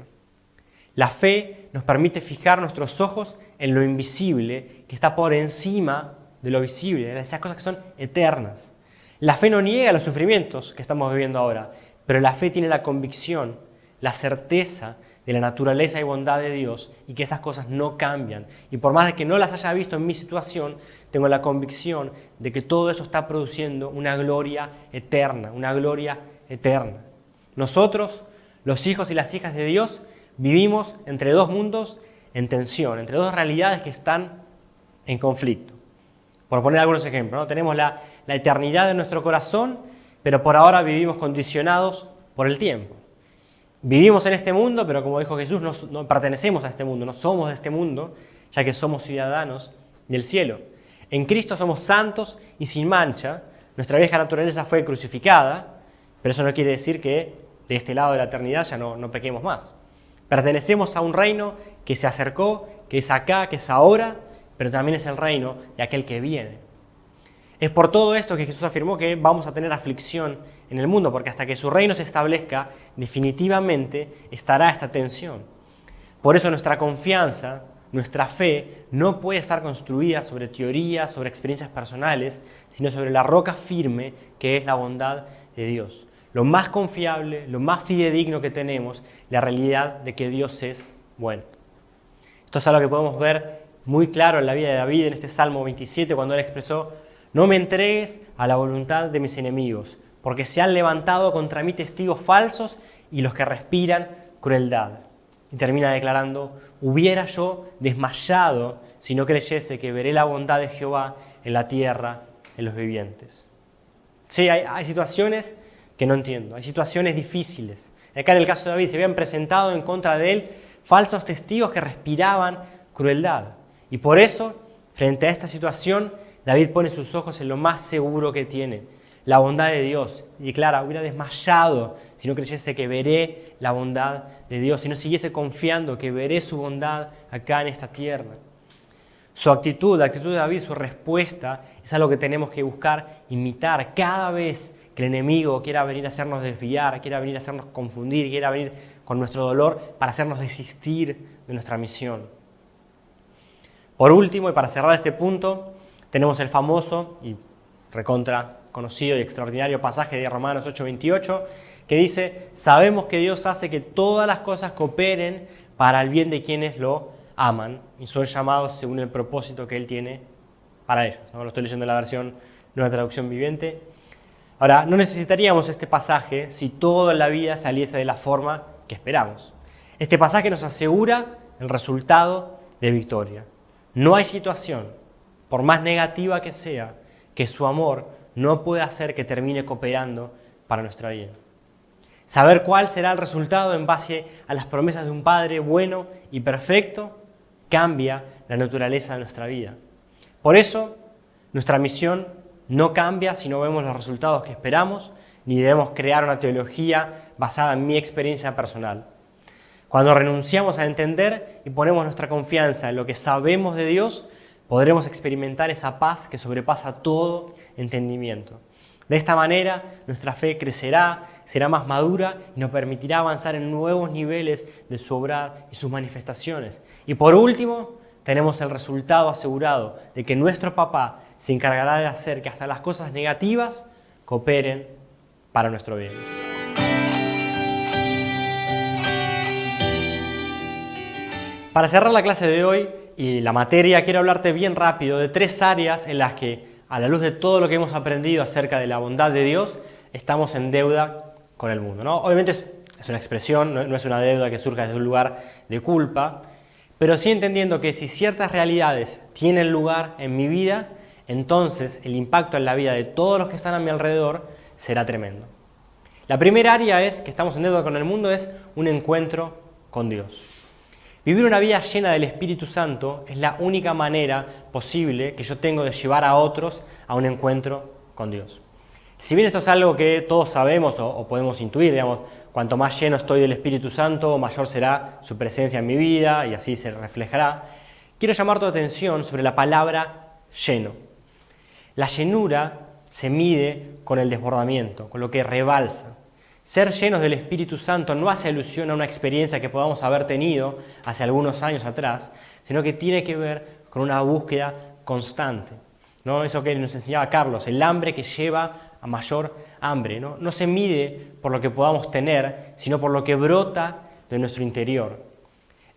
La fe nos permite fijar nuestros ojos en lo invisible, que está por encima de lo visible, de esas cosas que son eternas. La fe no niega los sufrimientos que estamos viviendo ahora, pero la fe tiene la convicción, la certeza de la naturaleza y bondad de Dios y que esas cosas no cambian. Y por más de que no las haya visto en mi situación, tengo la convicción de que todo eso está produciendo una gloria eterna, una gloria eterna. Nosotros, los hijos y las hijas de Dios, vivimos entre dos mundos en tensión, entre dos realidades que están en conflicto. Por poner algunos ejemplos, ¿no? Tenemos la eternidad en nuestro corazón, pero por ahora vivimos condicionados por el tiempo. Vivimos en este mundo, pero como dijo Jesús, no pertenecemos a este mundo, no somos de este mundo, ya que somos ciudadanos del cielo. En Cristo somos santos y sin mancha. Nuestra vieja naturaleza fue crucificada, pero eso no quiere decir que de este lado de la eternidad ya no pequemos más. Pertenecemos a un reino que se acercó, que es acá, que es ahora, pero también es el reino de aquel que viene. Es por todo esto que Jesús afirmó que vamos a tener aflicción en el mundo, porque hasta que su reino se establezca, definitivamente estará esta tensión. Por eso nuestra confianza, nuestra fe, no puede estar construida sobre teorías, sobre experiencias personales, sino sobre la roca firme que es la bondad de Dios. Lo más confiable, lo más fidedigno que tenemos, la realidad de que Dios es bueno. Esto es algo que podemos ver muy claro en la vida de David, en este Salmo 27, cuando él expresó: no me entregues a la voluntad de mis enemigos, porque se han levantado contra mí testigos falsos y los que respiran crueldad. Y termina declarando: hubiera yo desmayado si no creyese que veré la bondad de Jehová en la tierra, en los vivientes. Sí, hay situaciones que no entiendo, hay situaciones difíciles. Acá en el caso de David se habían presentado en contra de él falsos testigos que respiraban crueldad. Y por eso, frente a esta situación, David pone sus ojos en lo más seguro que tiene, la bondad de Dios. Y declara, hubiera desmayado si no creyese que veré la bondad de Dios, si no siguiese confiando que veré su bondad acá en esta tierra. Su actitud, la actitud de David, su respuesta, es algo que tenemos que buscar imitar cada vez que el enemigo quiera venir a hacernos desviar, quiera venir a hacernos confundir, quiera venir con nuestro dolor para hacernos desistir de nuestra misión. Por último, y para cerrar este punto, tenemos el famoso y recontra conocido y extraordinario pasaje de Romanos 8:28, que dice, sabemos que Dios hace que todas las cosas cooperen para el bien de quienes lo aman y son llamados según el propósito que Él tiene para ellos. ¿No? Lo estoy leyendo en la versión Nueva Traducción Viviente. Ahora, no necesitaríamos este pasaje si todo en la vida saliese de la forma que esperamos. Este pasaje nos asegura el resultado de victoria. No hay situación, por más negativa que sea, que su amor no pueda hacer que termine cooperando para nuestra vida. Saber cuál será el resultado en base a las promesas de un Padre bueno y perfecto cambia la naturaleza de nuestra vida. Por eso, nuestra misión no cambia si no vemos los resultados que esperamos, ni debemos crear una teología basada en mi experiencia personal. Cuando renunciamos a entender y ponemos nuestra confianza en lo que sabemos de Dios, podremos experimentar esa paz que sobrepasa todo entendimiento. De esta manera, nuestra fe crecerá, será más madura y nos permitirá avanzar en nuevos niveles de su obrar y sus manifestaciones. Y por último, tenemos el resultado asegurado de que nuestro papá se encargará de hacer que hasta las cosas negativas cooperen para nuestro bien. Para cerrar la clase de hoy y la materia, quiero hablarte bien rápido de 3 áreas en las que, a la luz de todo lo que hemos aprendido acerca de la bondad de Dios, estamos en deuda con el mundo, ¿no? Obviamente es una expresión, no es una deuda que surja desde un lugar de culpa, pero sí entendiendo que si ciertas realidades tienen lugar en mi vida, entonces el impacto en la vida de todos los que están a mi alrededor será tremendo. La primera área que estamos en deuda con el mundo es un encuentro con Dios. Vivir una vida llena del Espíritu Santo es la única manera posible que yo tengo de llevar a otros a un encuentro con Dios. Si bien esto es algo que todos sabemos o podemos intuir, digamos, cuanto más lleno estoy del Espíritu Santo, mayor será su presencia en mi vida y así se reflejará, quiero llamar tu atención sobre la palabra lleno. La llenura se mide con el desbordamiento, con lo que rebalsa. Ser llenos del Espíritu Santo no hace alusión a una experiencia que podamos haber tenido hace algunos años atrás, sino que tiene que ver con una búsqueda constante, ¿no? Eso que nos enseñaba Carlos, el hambre que lleva a mayor hambre, ¿no? No se mide por lo que podamos tener, sino por lo que brota de nuestro interior.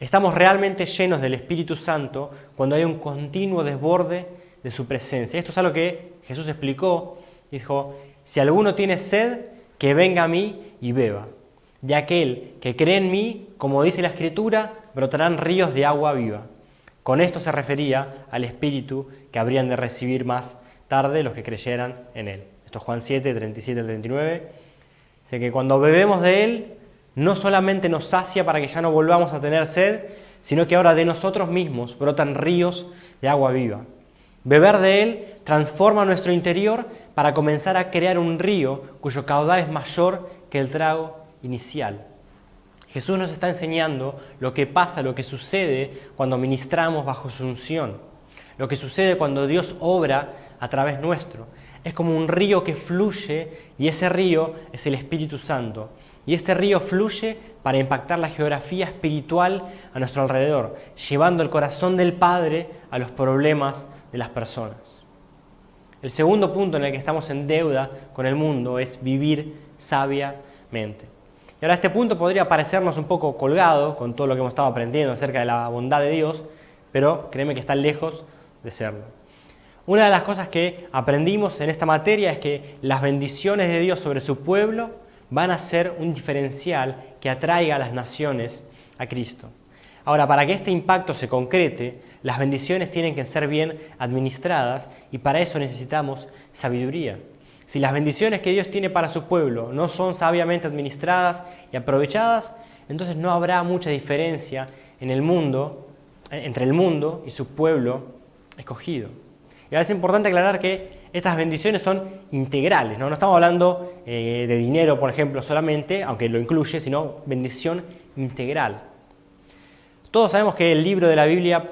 Estamos realmente llenos del Espíritu Santo cuando hay un continuo desborde de su presencia. Esto es algo que Jesús explicó, dijo, si alguno tiene sed, que venga a mí y beba. De aquel que cree en mí, como dice la Escritura, brotarán ríos de agua viva. Con esto se refería al Espíritu que habrían de recibir más tarde los que creyeran en Él. Esto es Juan 7, 37 al 39. Dice que cuando bebemos de Él, no solamente nos sacia para que ya no volvamos a tener sed, sino que ahora de nosotros mismos brotan ríos de agua viva. Beber de Él transforma nuestro interior para comenzar a crear un río cuyo caudal es mayor que el trago inicial. Jesús nos está enseñando lo que pasa, lo que sucede cuando ministramos bajo su unción, lo que sucede cuando Dios obra a través nuestro. Es como un río que fluye y ese río es el Espíritu Santo. Y este río fluye para impactar la geografía espiritual a nuestro alrededor, llevando el corazón del Padre a los problemas de las personas. El segundo punto en el que estamos en deuda con el mundo es vivir sabiamente. Y ahora este punto podría parecernos un poco colgado con todo lo que hemos estado aprendiendo acerca de la bondad de Dios, pero créeme que está lejos de serlo. Una de las cosas que aprendimos en esta materia es que las bendiciones de Dios sobre su pueblo van a ser un diferencial que atraiga a las naciones a Cristo. Ahora, para que este impacto se concrete, las bendiciones tienen que ser bien administradas y para eso necesitamos sabiduría. Si las bendiciones que Dios tiene para su pueblo no son sabiamente administradas y aprovechadas, entonces no habrá mucha diferencia en el mundo, entre el mundo y su pueblo escogido. Y ahora es importante aclarar que estas bendiciones son integrales, ¿no? No estamos hablando de dinero, por ejemplo, solamente, aunque lo incluye, sino bendición integral. Todos sabemos que el libro de la Biblia,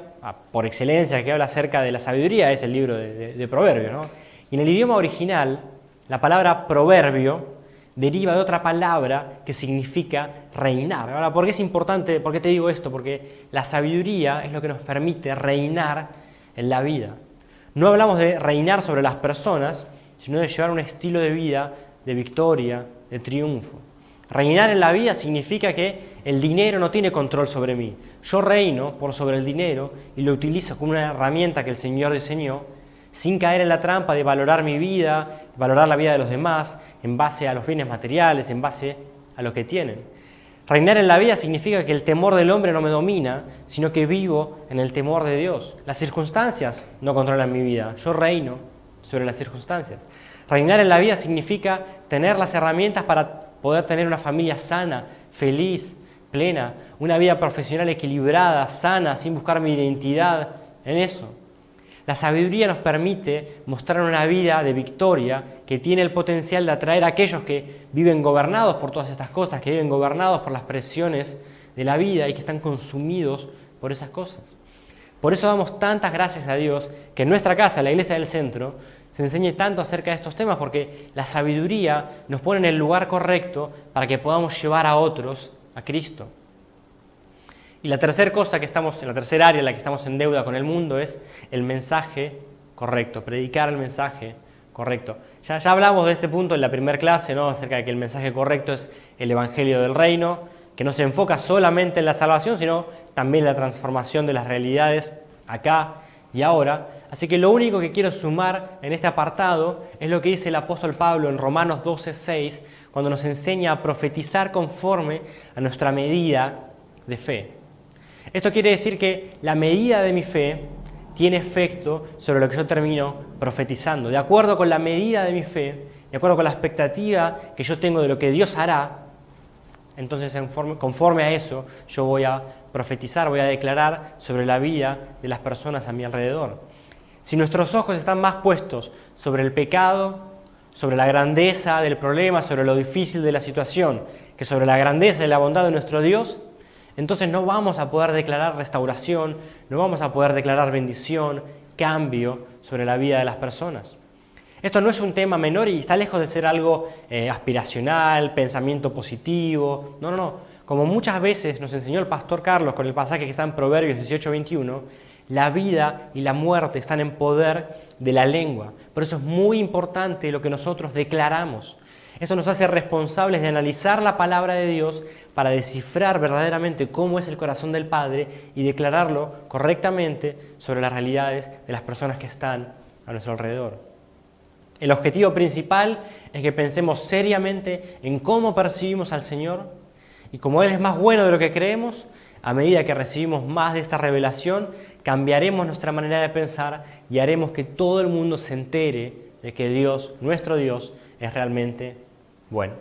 por excelencia, que habla acerca de la sabiduría, es el libro de Proverbios, ¿no? Y en el idioma original, la palabra proverbio deriva de otra palabra que significa reinar. Ahora, ¿por qué es importante? ¿Por qué te digo esto? Porque la sabiduría es lo que nos permite reinar en la vida. No hablamos de reinar sobre las personas, sino de llevar un estilo de vida de victoria, de triunfo. Reinar en la vida significa que el dinero no tiene control sobre mí. Yo reino por sobre el dinero y lo utilizo como una herramienta que el Señor diseñó, sin caer en la trampa de valorar mi vida, valorar la vida de los demás en base a los bienes materiales, en base a lo que tienen. Reinar en la vida significa que el temor del hombre no me domina, sino que vivo en el temor de Dios. Las circunstancias no controlan mi vida, yo reino sobre las circunstancias. Reinar en la vida significa tener las herramientas para poder tener una familia sana, feliz, plena, una vida profesional equilibrada, sana, sin buscar mi identidad en eso. La sabiduría nos permite mostrar una vida de victoria que tiene el potencial de atraer a aquellos que viven gobernados por todas estas cosas, que viven gobernados por las presiones de la vida y que están consumidos por esas cosas. Por eso damos tantas gracias a Dios que en nuestra casa, la Iglesia del Centro, se enseñe tanto acerca de estos temas, porque la sabiduría nos pone en el lugar correcto para que podamos llevar a otros a Cristo. Y la tercera cosa que estamos, en la tercera área en la que estamos en deuda con el mundo es el mensaje correcto, predicar el mensaje correcto. Ya hablamos de este punto en la primera clase, ¿no? Acerca de que el mensaje correcto es el Evangelio del Reino, que no se enfoca solamente en la salvación, sino también en la transformación de las realidades acá y ahora. Así que lo único que quiero sumar en este apartado es lo que dice el apóstol Pablo en Romanos 12:6, cuando nos enseña a profetizar conforme a nuestra medida de fe. Esto quiere decir que la medida de mi fe tiene efecto sobre lo que yo termino profetizando. De acuerdo con la medida de mi fe, de acuerdo con la expectativa que yo tengo de lo que Dios hará, entonces conforme a eso yo voy a profetizar, voy a declarar sobre la vida de las personas a mi alrededor. Si nuestros ojos están más puestos sobre el pecado, sobre la grandeza del problema, sobre lo difícil de la situación, que sobre la grandeza y la bondad de nuestro Dios, entonces no vamos a poder declarar restauración, no vamos a poder declarar bendición, cambio sobre la vida de las personas. Esto no es un tema menor y está lejos de ser algo aspiracional, pensamiento positivo. No. Como muchas veces nos enseñó el pastor Carlos con el pasaje que está en Proverbios 18:21, la vida y la muerte están en poder de la lengua. Por eso es muy importante lo que nosotros declaramos. Esto nos hace responsables de analizar la palabra de Dios para descifrar verdaderamente cómo es el corazón del Padre y declararlo correctamente sobre las realidades de las personas que están a nuestro alrededor. El objetivo principal es que pensemos seriamente en cómo percibimos al Señor y como Él es más bueno de lo que creemos, a medida que recibimos más de esta revelación, cambiaremos nuestra manera de pensar y haremos que todo el mundo se entere de que Dios, nuestro Dios, es realmente bueno.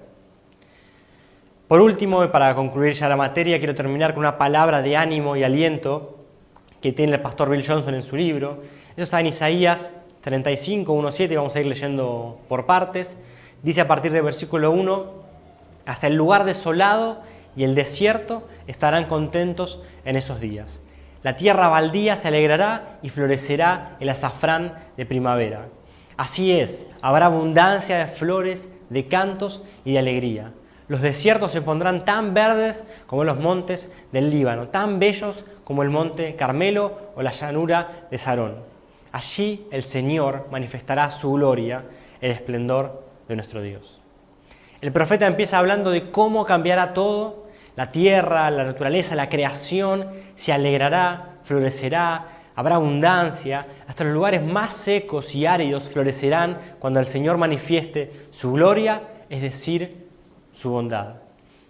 Por último, y para concluir ya la materia, quiero terminar con una palabra de ánimo y aliento que tiene el pastor Bill Johnson en su libro. Eso está en Isaías 35, 1-7, vamos a ir leyendo por partes. Dice a partir del versículo 1, hasta el lugar desolado y el desierto estarán contentos en esos días. La tierra baldía se alegrará y florecerá el azafrán de primavera. Así es, habrá abundancia de flores, de cantos y de alegría. Los desiertos se pondrán tan verdes como los montes del Líbano, tan bellos como el monte Carmelo o la llanura de Sarón. Allí el Señor manifestará su gloria, el esplendor de nuestro Dios. El profeta empieza hablando de cómo cambiará todo. La tierra, la naturaleza, la creación se alegrará, florecerá, habrá abundancia. Hasta los lugares más secos y áridos florecerán cuando el Señor manifieste su gloria, es decir, su bondad.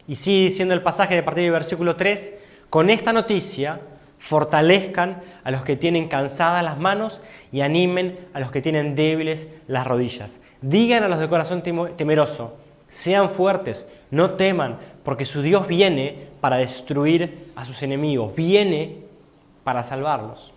Y sigue diciendo el pasaje a partir del versículo 3, con esta noticia fortalezcan a los que tienen cansadas las manos y animen a los que tienen débiles las rodillas. Digan a los de corazón temeroso, sean fuertes, no teman, porque su Dios viene para destruir a sus enemigos, viene para salvarlos.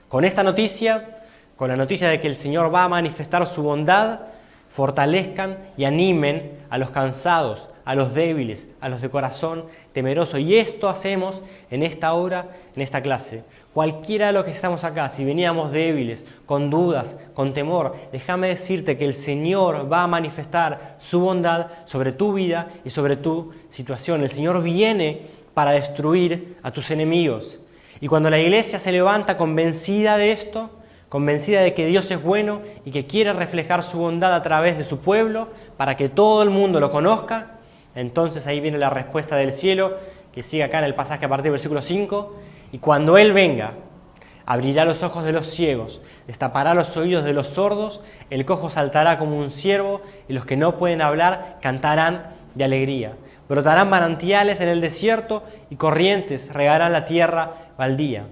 Con esta noticia con la noticia de que el Señor va a manifestar su bondad, fortalezcan y animen a los cansados, a los débiles, a los de corazón temeroso. Y esto hacemos en esta hora, en esta clase. Cualquiera de los que estamos acá, si veníamos débiles, con dudas, con temor, déjame decirte que el Señor va a manifestar su bondad sobre tu vida y sobre tu situación. El Señor viene para destruir a tus enemigos. Y cuando la iglesia se levanta convencida de esto, convencida de que Dios es bueno y que quiere reflejar su bondad a través de su pueblo para que todo el mundo lo conozca, entonces ahí viene la respuesta del cielo, que sigue acá en el pasaje a partir del versículo 5. Y cuando Él venga, abrirá los ojos de los ciegos, destapará los oídos de los sordos, el cojo saltará como un ciervo y los que no pueden hablar cantarán de alegría. Brotarán manantiales en el desierto y corrientes regarán la tierra baldía.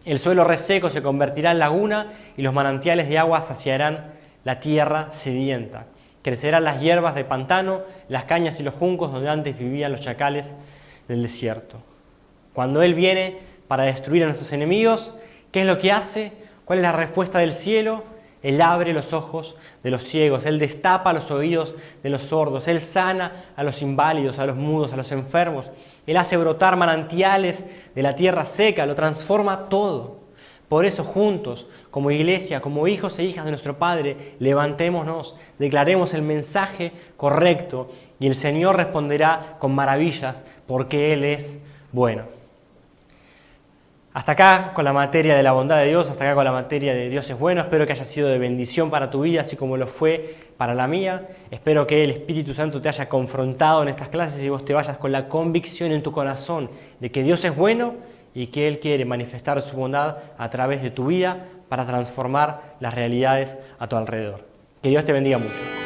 El suelo reseco se convertirá en laguna y los manantiales de agua saciarán la tierra sedienta. Crecerán las hierbas de pantano, las cañas y los juncos donde antes vivían los chacales del desierto. Cuando Él viene para destruir a nuestros enemigos, ¿qué es lo que hace? ¿Cuál es la respuesta del cielo? Él abre los ojos de los ciegos, Él destapa los oídos de los sordos, Él sana a los inválidos, a los mudos, a los enfermos. Él hace brotar manantiales de la tierra seca, lo transforma todo. Por eso juntos, como iglesia, como hijos e hijas de nuestro Padre, levantémonos, declaremos el mensaje correcto y el Señor responderá con maravillas porque Él es bueno. Hasta acá con la materia de la bondad de Dios, hasta acá con la materia de Dios es bueno. Espero que haya sido de bendición para tu vida, así como lo fue para la mía. Espero que el Espíritu Santo te haya confrontado en estas clases y vos te vayas con la convicción en tu corazón de que Dios es bueno y que Él quiere manifestar su bondad a través de tu vida para transformar las realidades a tu alrededor. Que Dios te bendiga mucho.